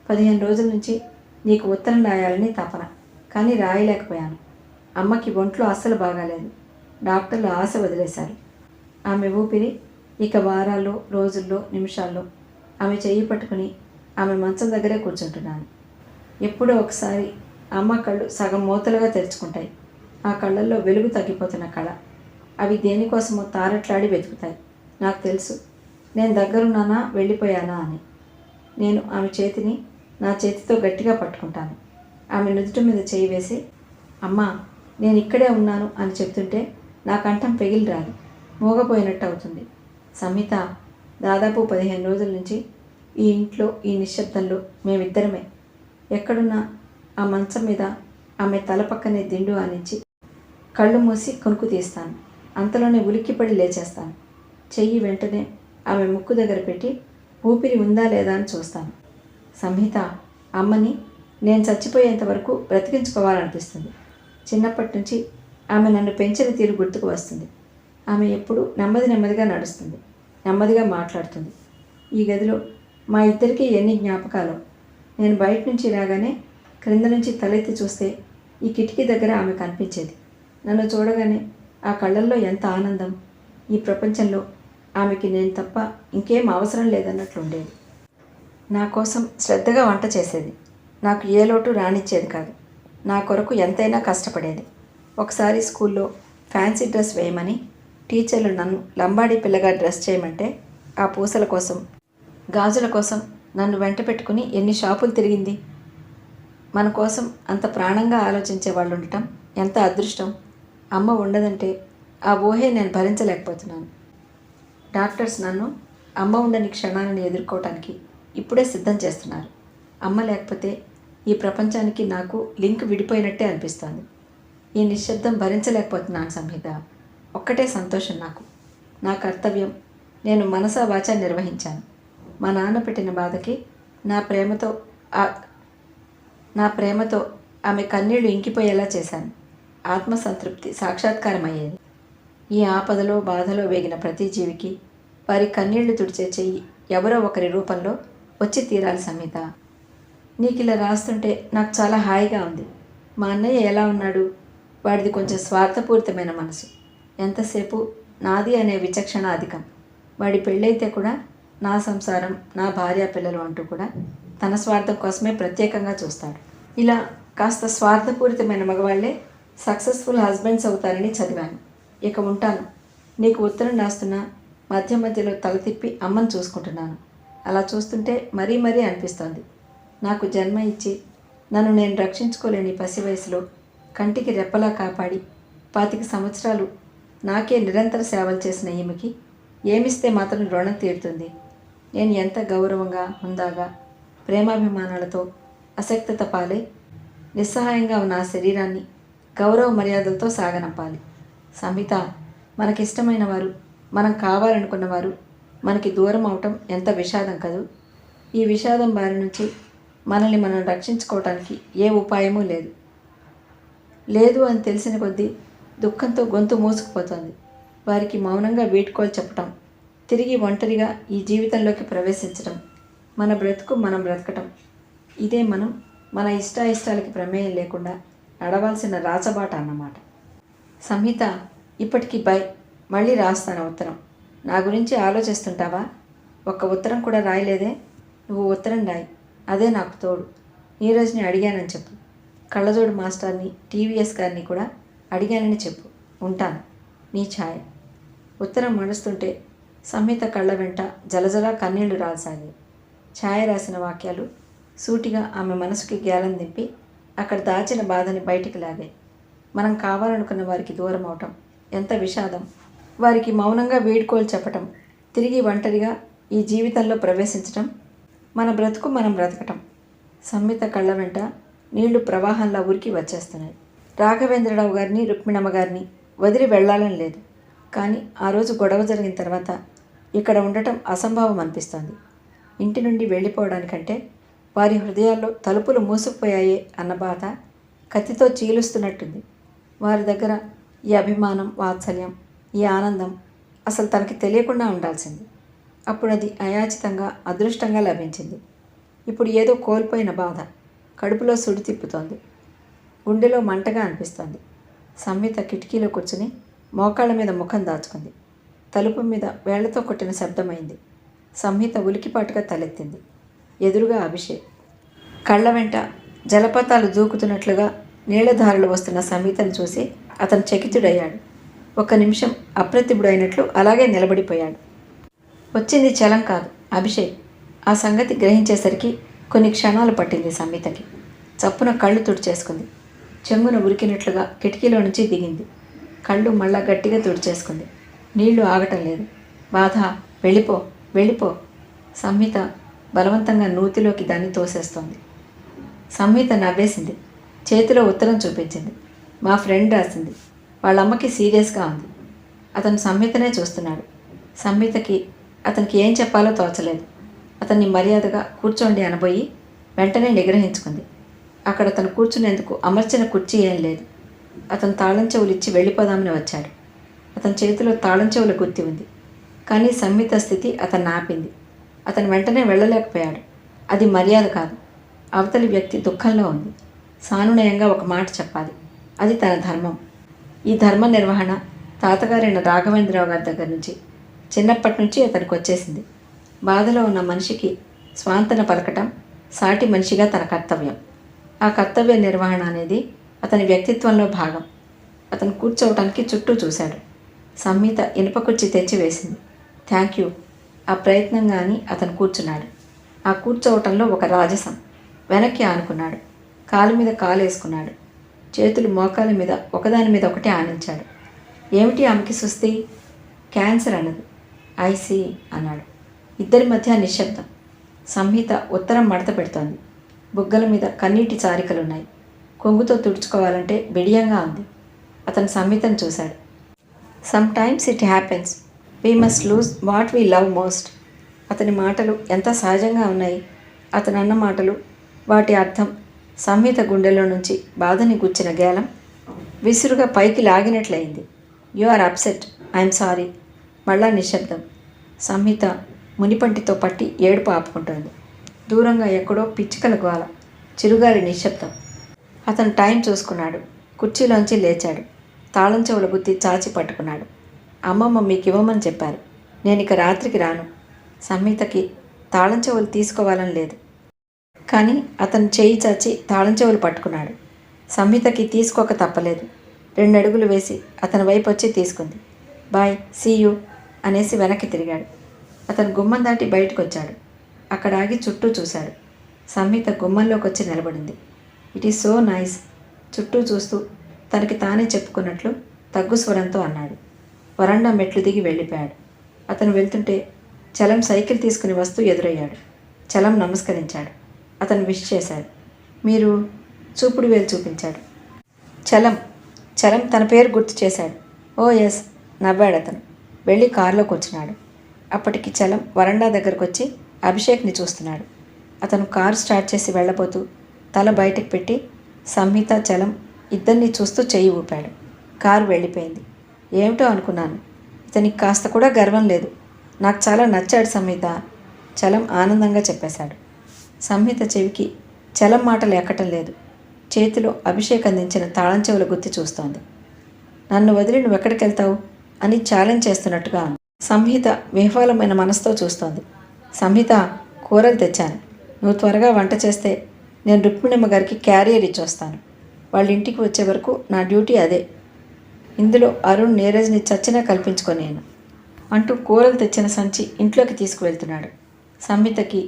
Speaker 1: 15 రోజుల నుంచి నీకు ఉత్తరం రాయాలని తపన, కానీ రాయలేకపోయాను. అమ్మకి ఒంట్లో అస్సలు బాగాలేదు. డాక్టర్లు ఆశ వదిలేశారు. ఆమె ఊపిరి ఇక వారాల్లో, రోజుల్లో, నిమిషాల్లో. ఆమె చెయ్యి పట్టుకుని ఆమె మంచం దగ్గరే కూర్చుంటున్నాను. ఎప్పుడో ఒకసారి అమ్మ కళ్ళు సగం మూతలుగా తెరుచుకుంటాయి. ఆ కళ్ళల్లో వెలుగు తగ్గిపోతున్న కళ. అవి దేనికోసమో తారట్లాడి వెతుకుతాయి. నాకు తెలుసు నేను దగ్గరున్నానా వెళ్ళిపోయానా అని. నేను ఆమె చేతిని నా చేతితో గట్టిగా పట్టుకుంటాను. ఆమె నుదుటి మీద చేయి వేసి అమ్మా నేను ఇక్కడే ఉన్నాను అని చెప్తుంటే నా కంఠం పెగిలి రాదు, మూగపోయినట్టు అవుతుంది. సంహిత, దాదాపు 15 రోజుల నుంచి ఈ ఇంట్లో ఈ నిశ్శబ్దంలో మేమిద్దరమే. ఎక్కడున్నా ఆ మంచం మీద ఆమె తల పక్కనే దిండు ఆనించి కళ్ళు మూసి కొనుక్కు తీస్తాను. అంతలోనే ఉలిక్కిపడి లేచేస్తాను. చెయ్యి వెంటనే ఆమె ముక్కు దగ్గర పెట్టి ఊపిరి ఉందా లేదా అని చూస్తాను. సంహిత, అమ్మని నేను చచ్చిపోయేంత వరకు బ్రతికించుకోవాలనిపిస్తుంది. చిన్నప్పటి నుంచి ఆమె నన్ను పెంచిన తీరు గుర్తుకు వస్తుంది. ఆమె ఎప్పుడూ నెమ్మదిగా నడుస్తుంది, నెమ్మదిగా మాట్లాడుతుంది. ఈ గదిలో మా ఇద్దరికీ ఎన్ని జ్ఞాపకాలు. నేను బయట నుంచి రాగానే క్రింద నుంచి తలెత్తి చూస్తే ఈ కిటికీ దగ్గర ఆమె కనిపించేది. నన్ను చూడగానే ఆ కళ్ళల్లో ఎంత ఆనందం. ఈ ప్రపంచంలో ఆమెకి నేను తప్ప ఇంకేం అవసరం లేదన్నట్లుండేది. నా కోసం శ్రద్ధగా వంట చేసేది. నాకు ఏ లోటు రానిచ్చేది కాదు. నా కొరకు ఎంతైనా కష్టపడేది. ఒకసారి స్కూల్లో ఫ్యాన్సీ డ్రెస్ వేయమని టీచర్లు నన్ను లంబాడీ పిల్లగా డ్రెస్ చేయమంటే ఆ పూసల కోసం, గాజుల కోసం నన్ను వెంట పెట్టుకుని ఎన్ని షాపులు తిరిగింది. మన కోసం అంత ప్రాణంగా ఆలోచించే వాళ్ళు ఉండటం ఎంత అదృష్టం. అమ్మ ఉండదంటే ఆ ఊహే నేను భరించలేకపోతున్నాను. డాక్టర్స్ నన్ను అమ్మ ఉండని క్షణాలను ఎదుర్కోవటానికి ఇప్పుడే సిద్ధం చేస్తున్నారు. అమ్మ లేకపోతే ఈ ప్రపంచానికి నాకు లింక్ విడిపోయినట్టే అనిపిస్తోంది. ఈ నిశ్శబ్దం భరించలేకపోతున్నాను సంహిత. ఒక్కటే సంతోషం నాకు. నా కర్తవ్యం నేను మనసా వాచా నిర్వహించాను. మా నాన్న పెట్టిన బాధకి నా ప్రేమతో ఆ- నా ప్రేమతో ఆమె కన్నీళ్లు ఇంకిపోయేలా చేశాను. ఆత్మసంతృప్తి సాక్షాత్కారం అయ్యేది. ఈ ఆపదలో బాధలో వేగిన ప్రతి జీవికి వారి కన్నీళ్లు తుడిచే చెయ్యి ఎవరో ఒకరి రూపంలో వచ్చి తీరాలి సంహిత. నీకు ఇలా రాస్తుంటే నాకు చాలా హాయిగా ఉంది. మా అన్నయ్య ఎలా ఉన్నాడు? వాడిది కొంచెం స్వార్థపూరితమైన మనసు. ఎంతసేపు నాది అనే విచక్షణ అధికం. వాడి పెళ్ళైతే కూడా నా సంసారం, నా భార్య పిల్లలు అంటూ కూడా తన స్వార్థం కోసమే ప్రత్యేకంగా చూస్తాడు. ఇలా కాస్త స్వార్థపూరితమైన మగవాళ్లే సక్సెస్ఫుల్ హస్బెండ్స్ అవుతారని చదివాను. ఇక ఉంటాను. నీకు ఉత్తరం రాస్తున్నా మధ్య మధ్యలో తల తిప్పి అమ్మను చూసుకుంటున్నాను. అలా చూస్తుంటే మరీ మరీ అనిపిస్తోంది. నాకు జన్మ ఇచ్చి నన్ను నేను రక్షించుకోలేని పసి వయసులో కంటికి రెప్పలా కాపాడి 25 సంవత్సరాలు నాకే నిరంతర సేవలు చేసిన ఈమెకి ఏమిస్తే మాత్రం రుణం తీరుతుంది? నేను ఎంత గౌరవంగా, హుందాగా, ప్రేమాభిమానాలతో అశక్తత పాలై నిస్సహాయంగా ఉన్న ఆ శరీరాన్ని గౌరవ మర్యాదలతో సాగనంపాలి. సంహిత, మనకిష్టమైన వారు, మనం కావాలనుకున్న వారు మనకి దూరం అవటం ఎంత విషాదం కదూ. ఈ విషాదం బారి నుంచి మనల్ని మనం రక్షించుకోవటానికి ఏ ఉపాయమూ లేదు అని తెలిసిన కొద్దీ దుఃఖంతో గొంతు మూసుకుపోతుంది. వారికి మౌనంగా వీడ్కోలు చెప్పటం, తిరిగి ఒంటరిగా ఈ జీవితంలోకి ప్రవేశించటం, మన బ్రతుకు మనం బ్రతకటం, ఇదే మనం మన ఇష్టాయిష్టాలకి ప్రమేయం లేకుండా నడవాల్సిన రాచబాట అన్నమాట. సంహిత, ఇప్పటికీ బై. మళ్ళీ రాస్తాను ఉత్తరం. నా గురించి ఆలోచిస్తుంటావా? ఒక్క ఉత్తరం కూడా రాయలేదే? నువ్వు ఉత్తరం రాయి, అదే నాకు తోడు. నీరజ్ని అడిగానని చెప్పు. కళ్ళజోడు మాస్టర్ని, టీవీఎస్ గారిని కూడా అడిగానని చెప్పు. ఉంటాను. నీ ఛాయ. ఉత్తరం మడుస్తుంటే సంహిత కళ్ళ వెంట జలజల కన్నీళ్లు రాల్సాగాయి. ఛాయ రాసిన వాక్యాలు సూటిగా ఆమె మనసుకి గ్యాలం దింపి అక్కడ దాచిన బాధని బయటికి లాగాయి. మనం కావాలనుకున్న వారికి దూరం అవటం ఎంత విషాదం. వారికి మౌనంగా వీడ్కోలు చెప్పటం, తిరిగి ఒంటరిగా ఈ జీవితంలో ప్రవేశించటం, మన బ్రతుకు మనం బ్రతకటం. సంహిత కళ్ళ వెంట నీళ్లు ప్రవాహంలా ఉరికి వచ్చేస్తున్నాయి. రాఘవేంద్రరావు గారిని, రుక్మిణమ్మ గారిని వదిలి వెళ్లాలని లేదు. కానీ ఆ రోజు గొడవ జరిగిన తర్వాత ఇక్కడ ఉండటం అసంభవం అనిపిస్తోంది. ఇంటి నుండి వెళ్ళిపోవడానికంటే వారి హృదయాల్లో తలుపులు మూసుకుపోయాయే అన్న బాధ కత్తితో చీలుస్తున్నట్టుంది. వారి దగ్గర ఈ అభిమానం, వాత్సల్యం, ఈ ఆనందం అసలు తనకి తెలియకుండా ఉండాల్సింది. అప్పుడు అది అయాచితంగా, అదృష్టంగా లభించింది. ఇప్పుడు ఏదో కోల్పోయిన బాధ కడుపులో సుడి తిప్పుతోంది. గుండెలో మంటగా అనిపిస్తోంది. సంహిత కిటికీలో కూర్చుని మోకాళ్ళ మీద ముఖం దాచుకుంది. తలుపు మీద వేళ్లతో కొట్టిన శబ్దమైంది. సంహిత ఉలికిపాటుగా తలెత్తింది. ఎదురుగా అభిషేక్. కళ్ళ వెంట జలపాతాలు దూకుతున్నట్లుగా నీళ్లధారలు వస్తున్న సంహితను చూసి అతను చకితుడయ్యాడు. 1 నిమిషం అప్రతిభుడైనట్లు అలాగే నిలబడిపోయాడు. వచ్చింది చలం కాదు, అభిషేక్. ఆ సంగతి గ్రహించేసరికి కొన్ని క్షణాలు పట్టింది సంహితకి. చప్పున కళ్ళు తుడిచేసుకుంది. చెంగున ఉరికినట్లుగా కిటికీలో నుంచి దిగింది. కళ్ళు మళ్ళా గట్టిగా తుడిచేసుకుంది. నీళ్లు ఆగటం లేదు. బాధ. వెళ్ళిపో, వెళ్ళిపో. సంహిత బలవంతంగా నూతిలోకి దాన్ని తోసేస్తోంది. సంహిత నవ్వేసింది. చేతిలో ఉత్తరం చూపించింది. మా ఫ్రెండ్ రాసింది. వాళ్ళమ్మకి సీరియస్గా ఉంది. అతను సంహితనే చూస్తున్నాడు. సంహితకి అతనికి ఏం చెప్పాలో తోచలేదు. అతన్ని మర్యాదగా కూర్చోండి అనబోయి వెంటనే నిగ్రహించుకుంది. అక్కడ తను కూర్చునేందుకు అమర్చిన కుర్చీ ఏం లేదు. అతను తాళం చెవులు ఇచ్చి వెళ్ళిపోదామని వచ్చాడు. అతని చేతిలో తాళం చెవుల గుత్తి ఉంది. కానీ సంహిత స్థితి అతన్ని ఆపింది. అతను వెంటనే వెళ్ళలేకపోయాడు. అది మర్యాద కాదు. అవతలి వ్యక్తి దుఃఖంలో ఉంది. సానునయంగా ఒక మాట చెప్పాలి. అది తన ధర్మం. ఈ ధర్మ నిర్వహణ తాతగారైన రాఘవేంద్రరావు గారి దగ్గర నుంచి, చిన్నప్పటి నుంచి అతనికి వచ్చేసింది. బాధలో ఉన్న మనిషికి స్వాంతన పలకటం సాటి మనిషిగా తన కర్తవ్యం. ఆ కర్తవ్య నిర్వహణ అనేది అతని వ్యక్తిత్వంలో భాగం. అతను కూర్చోవటానికి చుట్టూ చూశాడు. సంహిత ఇనుప కుర్చీ తెచ్చి వేసింది. Thank you. ఆ ప్రయత్నంగా అని అతను కూర్చున్నాడు. ఆ కూర్చోవటంలో ఒక రాజసం. వెనక్కి ఆనుకున్నాడు. కాలు మీద కాలు వేసుకున్నాడు. చేతులు మోకాల మీద ఒకదాని మీద ఒకటి ఆనించాడు. ఏమిటి ఆమెకి సుస్థి? క్యాన్సర్ అన్నది. ఐసీ అన్నాడు. ఇద్దరి మధ్య నిశ్శబ్దం. సంహిత ఉత్తరం మడత పెడుతోంది. బుగ్గల మీద కన్నీటి చారికలున్నాయి. కొంగుతో తుడుచుకోవాలంటే బిడియంగా ఉంది. అతను సంహితను చూశాడు. Sometimes it happens. We must lose what we love most. అతని మాటలు ఎంత సహజంగా ఉన్నాయి. అతను అన్న మాటలు, వాటి అర్థం సంహిత గుండెల్లో నుంచి బాధని గుచ్చిన గేలం విసురుగా పైకి లాగినట్లయింది. You are upset, I'm sorry. మళ్ళా నిశ్శబ్దం. సంహిత మునిపంటితో పట్టి ఏడుపు ఆపుకుంటోంది. దూరంగా ఎక్కడో పిచ్చుకల గోల, చిరుగాలి నిశ్శబ్దం. అతను టైం చూసుకున్నాడు. కుర్చీలోంచి లేచాడు. తాళం చెవుల గుత్తి చాచి పట్టుకున్నాడు. అమ్మమ్మ మీకు ఇవ్వమని చెప్పారు. నేను ఇక రాత్రికి రాను. సంహితకి తాళం చెవులు తీసుకోవాలని లేదు. కానీ అతను చేయి చాచి తాళం చెవులు పట్టుకున్నాడు. సంహితకి తీసుకోక తప్పలేదు. 2 అడుగులు వేసి అతని వైపు వచ్చి తీసుకుంది. బాయ్, సీ యూ అనేసి వెనక్కి తిరిగాడు. అతను గుమ్మం దాటి బయటకు వచ్చాడు. అక్కడ ఆగి చుట్టూ చూశాడు. సంహిత గుమ్మంలోకి వచ్చి నిలబడింది. It is so nice. చుట్టూ చూస్తూ తనకి తానే చెప్పుకున్నట్లు తగ్గు స్వరంతో అన్నాడు. వరండా మెట్లు దిగి వెళ్ళిపోయాడు. అతను వెళ్తుంటే చలం సైకిల్ తీసుకుని వస్తూ ఎదురయ్యాడు. చలం నమస్కరించాడు. అతను విష్ చేశాడు. మీరు? చూపుడు వేలు చూపించాడు. చలం. చలం తన పేరు గుర్తు చేశాడు. ఓ ఎస్ నవ్వాడు అతను. వెళ్ళి కారులో కూర్చున్నాడు. అప్పటికి చలం వరండా దగ్గరకు వచ్చి అభిషేక్ని చూస్తున్నాడు. అతను కారు స్టార్ట్ చేసి వెళ్ళబోతూ తల బయటకు పెట్టి సంహిత, చలం ఇద్దరిని చూస్తూ చెయ్యి ఊపాడు. కారు వెళ్ళిపోయింది. ఏమిటో అనుకున్నాను. ఇతనికి కాస్త కూడా గర్వం లేదు. నాకు చాలా నచ్చాడు సంహిత, చలం ఆనందంగా చెప్పేశాడు. సంహిత చెవికి చలం మాటలు ఎక్కటం లేదు. చేతిలో అభిషేక్ అందించిన తాళం చెవుల గుత్తి చూస్తోంది. నన్ను వదిలి నువ్వెక్కడికి వెళ్తావు అని ఛాలెంజ్ చేస్తున్నట్టుగా ఉంది. సంహిత విహ్వలమైన మనసుతో చూస్తోంది. సంహిత, కూరలు తెచ్చాను. నువ్వు త్వరగా వంట చేస్తే నేను రుక్మిణమ్మ గారికి క్యారియర్ ఇచ్చొస్తాను. వాళ్ళ ఇంటికి వచ్చే వరకు నా డ్యూటీ అదే. ఇందులో అరుణ్, నీరజ్ని చచ్చినా కల్పించుకోనేను అంటూ కూరలు తెచ్చిన సంచి ఇంట్లోకి తీసుకువెళ్తున్నాడు. సంహితకి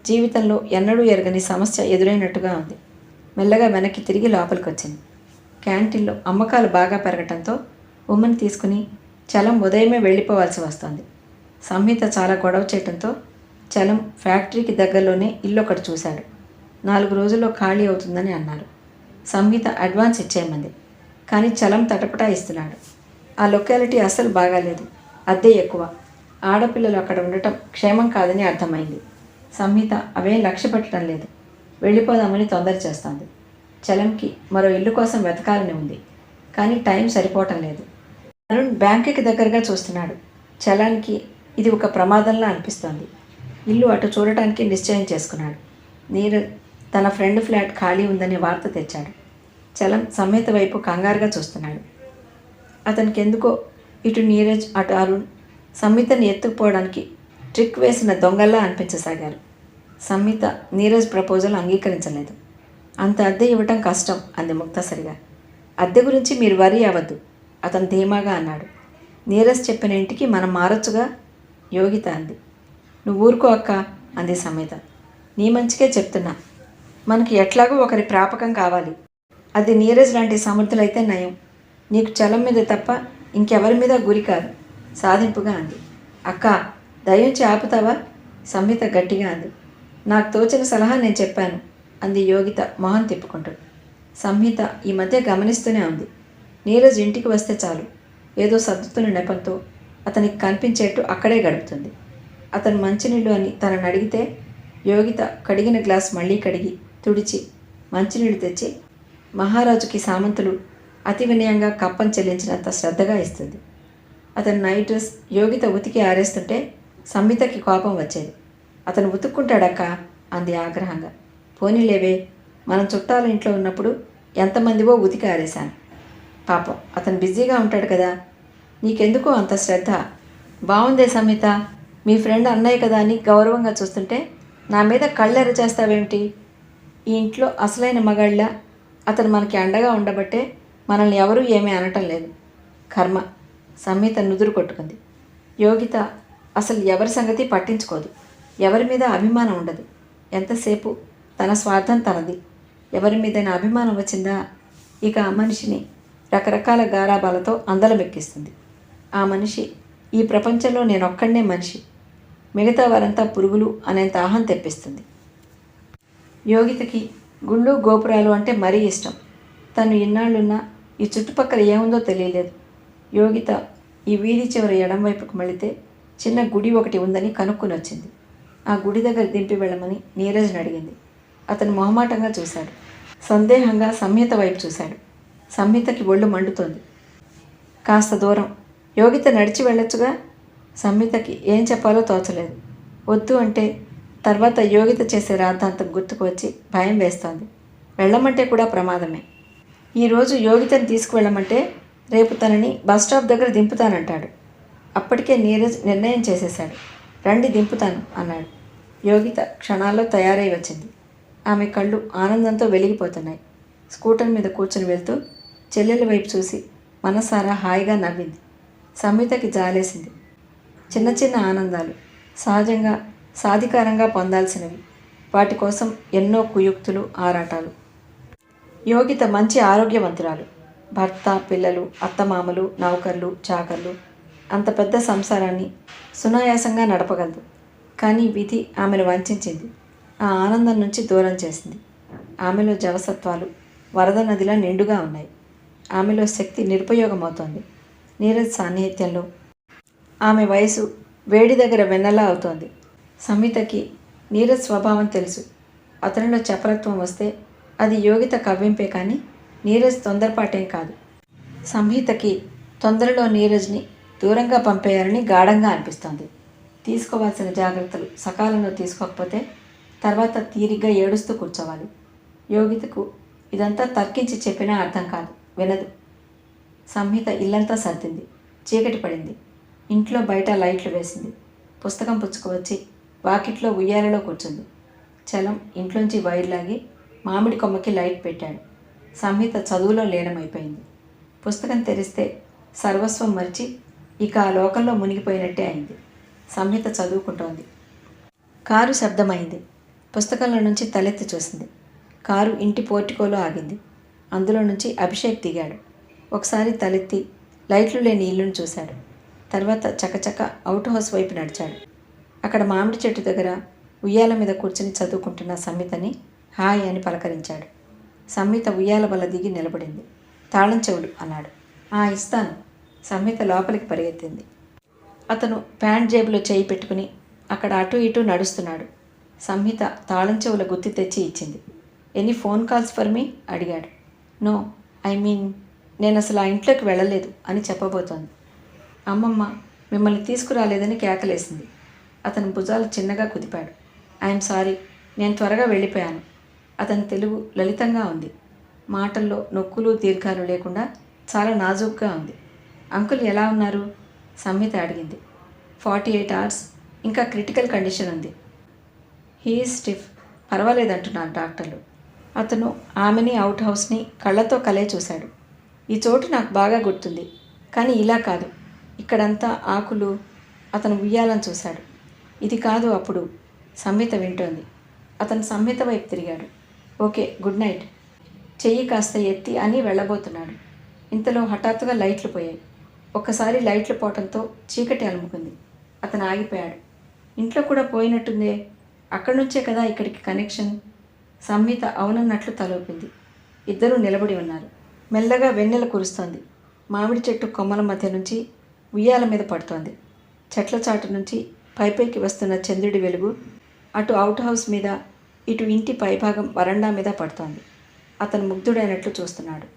Speaker 1: జీవితంలో ఎన్నడూ ఎరగని సమస్య ఎదురైనట్టుగా ఉంది. మెల్లగా వెనక్కి తిరిగి లోపలికి వచ్చింది. క్యాంటీన్లో అమ్మకాలు బాగా పెరగటంతో ఉమ్మని తీసుకుని చలం ఉదయమే వెళ్ళిపోవాల్సి వస్తుంది. సంహిత చాలా గొడవ చేయటంతో చలం ఫ్యాక్టరీకి దగ్గరలోనే ఇల్లు ఒకటి చూశాడు. 4 రోజుల్లో ఖాళీ అవుతుందని అన్నారు. సంహిత అడ్వాన్స్ ఇచ్చేయమంది. కానీ చలం తటపటా ఇస్తున్నాడు. ఆ లొకాలిటీ అస్సలు బాగాలేదు. అద్దె ఎక్కువ. ఆడపిల్లలు అక్కడ ఉండటం క్షేమం కాదని అర్థమైంది. సంహిత అవేం లక్ష్య పెట్టడం లేదు. వెళ్ళిపోదామని తొందర చేస్తోంది. చలంకి మరో ఇల్లు కోసం వెతకాలని ఉంది. కానీ టైం సరిపోవటం లేదు. అరుణ్ బ్యాంకుకి దగ్గరగా చూస్తున్నాడు. చలానికి ఇది ఒక ప్రమాదంలా అనిపిస్తోంది. ఇల్లు అటు చూడటానికి నిశ్చయం చేసుకున్నాడు. నీరజ్ తన ఫ్రెండ్ ఫ్లాట్ ఖాళీ ఉందనే వార్త తెచ్చాడు. చలం సంహిత వైపు కంగారుగా చూస్తున్నాడు. అతనికి ఎందుకో ఇటు నీరజ్ అటు అరుణ్ సంహితని ఎత్తుకుపోవడానికి ట్రిక్ వేసిన దొంగల్లా అనిపించసాగారు. సంహిత నీరజ్ ప్రపోజల్ అంగీకరించలేదు. అంత అద్దె ఇవ్వటం కష్టం అంది ముక్తసరిగా. అద్దె గురించి మీరు వరీ అవ్వద్దు అతను ధీమాగా అన్నాడు. నీరజ్ చెప్పిన ఇంటికి మనం మారొచ్చుగా, యోగిత అంది. నువ్వు ఊరుకో అక్క అంది సంహిత. నీ మంచికే చెప్తున్నా. మనకి ఎట్లాగో ఒకరి ప్రాపకం కావాలి. అది నీరజ్ లాంటి సమర్థులైతే నయం. నీకు చలం మీద తప్ప ఇంకెవరి మీద గురి కాదు సాధింపుగా అంది. అక్క దయించి ఆపుతావా? సంహిత గట్టిగా అంది. నాకు తోచిన సలహా నేను చెప్పాను అంది యోగిత మొహం తిప్పుకుంటూ. సంహిత ఈ మధ్య గమనిస్తూనే ఉంది. నీరజ్ ఇంటికి వస్తే చాలు ఏదో సర్దుతున్న నెపంతో అతనికి కనిపించేట్టు అక్కడే గడుపుతుంది. అతను మంచినీళ్ళు అని తనని అడిగితే యోగిత కడిగిన గ్లాస్ మళ్ళీ కడిగి తుడిచి మంచినీళ్ళు తెచ్చి మహారాజుకి సామంతులు అతి వినయంగా కప్పం చెల్లించినంత శ్రద్ధగా ఇస్తుంది. అతని నైట్ డ్రెస్ యోగిత ఉతికి ఆరేస్తుంటే సంహితకి కోపం వచ్చేది. అతను ఉతుక్కుంటాడక్క అంది ఆగ్రహంగా. పోనీలేవే, మనం చుట్టాల ఇంట్లో ఉన్నప్పుడు ఎంతమందివో ఉతికి ఆరేశాను. పాపం అతను బిజీగా ఉంటాడు కదా. నీకెందుకో అంత శ్రద్ధ. బాగుందే సంహిత, మీ ఫ్రెండ్ అన్నయ్య కదా అని గౌరవంగా చూస్తుంటే నా మీద కళ్ళెర్ర చేస్తావేమిటి? ఈ ఇంట్లో అసలైన మగాళ్ళ అతను మనకి అండగా ఉండబట్టే మనల్ని ఎవరూ ఏమీ అనటం లేదు. కర్మ. సంహిత నుదురు కొట్టుకుంది. యోగిత అసలు ఎవరి సంగతి పట్టించుకోదు. ఎవరి మీద అభిమానం ఉండదు. ఎంతసేపు తన స్వార్థం తనది. ఎవరి మీదైనా అభిమానం వచ్చిందా ఇక ఆ మనిషిని రకరకాల గారాబాలతో అందలమెక్కిస్తుంది. ఆ మనిషి ఈ ప్రపంచంలో నేనొక్కడనే మనిషి, మిగతా వారంతా పురుగులు అనేంత ఆహం తెప్పిస్తుంది. యోగితకి గుళ్ళు గోపురాలు అంటే మరీ ఇష్టం. తను ఇన్నాళ్ళున్నా ఈ చుట్టుపక్కల ఏముందో తెలియలేదు. యోగిత ఈ వీధి చివరి ఎడం వైపుకు మళ్ళితే చిన్న గుడి ఒకటి ఉందని కనుక్కుని వచ్చింది. ఆ గుడి దగ్గర దింపి వెళ్ళమని నీరజ్ని అడిగింది. అతను మొహమాటంగా చూశాడు. సందేహంగా సంహిత వైపు చూశాడు. సంహితకి ఒళ్ళు మండుతోంది. కాస్త దూరం యోగిత నడిచి వెళ్ళొచ్చుగా. సంహితకి ఏం చెప్పాలో తోచలేదు. వద్దు అంటే తర్వాత యోగిత చేసే రాద్ధాంతం గుర్తుకు వచ్చి భయం వేస్తోంది. వెళ్ళమంటే కూడా ప్రమాదమే. ఈరోజు యోగితని తీసుకువెళ్ళమంటే రేపు తనని బస్ స్టాప్ దగ్గర దింపుతానంటాడు. అప్పటికే నీరజ్ నిర్ణయం చేసేశాడు. రండి దింపుతాను అన్నాడు. యోగిత క్షణాల్లో తయారై వచ్చింది. ఆమె కళ్ళు ఆనందంతో వెలిగిపోతున్నాయి. స్కూటర్ మీద కూర్చుని వెళ్తూ చెల్లెల వైపు చూసి మనసారా హాయిగా నవ్వింది. సంహితకి జాలేసింది. చిన్న చిన్న ఆనందాలు సహజంగా సాధికారంగా పొందాల్సినవి. వాటి కోసం ఎన్నో కుయుక్తులు, ఆరాటాలు. యోగిత మంచి ఆరోగ్యవంతురాలు. భర్త, పిల్లలు, అత్తమామలు, నౌకర్లు, చాకర్లు, అంత పెద్ద సంసారాన్ని సునాయాసంగా నడపగలదు. కానీ విధి ఆమెను వంచింది. ఆ ఆనందం నుంచి దూరం చేసింది. ఆమెలో జవసత్వాలు వరద నదిలా నిండుగా ఉన్నాయి. ఆమెలో శక్తి నిరుపయోగమవుతోంది. నీరజ్ సాన్నిహిత్యంలో ఆమె వయసు వేడి దగ్గర వెన్నెలా అవుతోంది. సంహితకి నీరజ్ స్వభావం తెలుసు. అతనిలో చపలత్వం వస్తే అది యోగిత కవ్వింపే కానీ నీరజ్ తొందరపాటేం కాదు. సంహితకి తొందరలో నీరజ్ని దూరంగా పంపేయాలని గాఢంగా అనిపిస్తోంది. తీసుకోవాల్సిన జాగ్రత్తలు సకాలంలో తీసుకోకపోతే తర్వాత తీరిగ్గా ఏడుస్తూ కూర్చోవాలి. యోగితకు ఇదంతా తర్కించి చెప్పినా అర్థం కాదు, వినదు. సంహిత ఇల్లంతా సర్దింది. చీకటి పడింది. ఇంట్లో బయట లైట్లు వేసింది. పుస్తకం పుచ్చుకువచ్చి వాకిట్లో ఉయ్యాలలో కూర్చుంది. చలం ఇంట్లోంచి వైర్ లాగి మామిడి కొమ్మకి లైట్ పెట్టాడు. సంహిత చదువులో లీనమైపోయింది. పుస్తకం తెరిస్తే సర్వస్వం మరిచి ఇక ఆ లోకంలో మునిగిపోయినట్టే అయింది. సంహిత చదువుకుంటోంది. కారు శబ్దమైంది. పుస్తకంలో నుంచి తలెత్తి చూసింది. కారు ఇంటి పోర్టికోలో ఆగింది. అందులో నుంచి అభిషేక్ దిగాడు. ఒకసారి తలెత్తి లైట్లు లేని ఇల్లును చూశాడు. తర్వాత చకచక అవుట్ హౌస్ వైపు నడిచాడు. అక్కడ మామిడి చెట్టు దగ్గర ఉయ్యాల మీద కూర్చుని చదువుకుంటున్న సంహితని హాయ్ అని పలకరించాడు. సంహిత ఉయ్యాల వల్ల దిగి నిలబడింది. తాళం చెవులు అన్నాడు. ఇస్తాను. సంహిత లోపలికి పరిగెత్తింది. అతను ప్యాంట్ జేబులో చేయి పెట్టుకుని అక్కడ అటు ఇటు నడుస్తున్నాడు. సంహిత తాళం చెవుల గుత్తి తెచ్చి ఇచ్చింది. Any phone calls for me అడిగాడు. నో, ఐ మీన్ నేను అసలు ఆ ఇంట్లోకి వెళ్ళలేదు అని చెప్పబోతోంది. అమ్మమ్మ మిమ్మల్ని తీసుకురాలేదని కేకలేసింది. అతని భుజాలు చిన్నగా కుదిపాడు. ఐఎమ్ సారీ, నేను త్వరగా వెళ్ళిపోయాను. అతని తెలుగు లలితంగా ఉంది. మాటల్లో నొక్కులు దీర్ఘాలు లేకుండా చాలా నాజూగ్గా ఉంది. అంకుల్ ఎలా ఉన్నారు? సంహిత అడిగింది. 48 hours, ఇంకా క్రిటికల్ కండిషన్ ఉంది. హీఈస్ స్టిఫ్, పర్వాలేదంటున్నారు డాక్టర్లు. అతను ఆమెని అవుట్ హౌస్ని కళ్ళతో కలే చూశాడు. ఈ చోటు నాకు బాగా గుర్తుంది, కానీ ఇలా కాదు. ఇక్కడంతా ఆకులు. అతను ఉయ్యాలని చూశాడు. ఇది కాదు అప్పుడు. సంహిత వింటోంది. అతను సంహిత వైపు తిరిగాడు. Okay, good night. చెయ్యి కాస్త ఎత్తి అని వెళ్ళబోతున్నాడు. ఇంతలో హఠాత్తుగా లైట్లు పోయాయి. ఒక్కసారి లైట్లు పోవటంతో చీకటి అలుముకుంది. అతను ఆగిపోయాడు. ఇంట్లో కూడా పోయినట్టుందే. అక్కడి నుంచే కదా ఇక్కడికి కనెక్షన్. సంహిత అవునన్నట్లు తలూపింది. ఇద్దరూ నిలబడి ఉన్నారు. మెల్లగా వెన్నెల కురుస్తోంది. మామిడి చెట్టు కొమ్మల మధ్య నుంచి ఉయ్యాల మీద పడుతోంది. చెట్ల చాటు నుంచి పైపైకి వస్తున్న చంద్రుడి వెలుగు అటు అవుట్ హౌస్ మీద, ఇటు ఇంటి పైభాగం వరండా మీద పడుతోంది. అతను ముగ్ధుడైనట్లు చూస్తున్నాడు.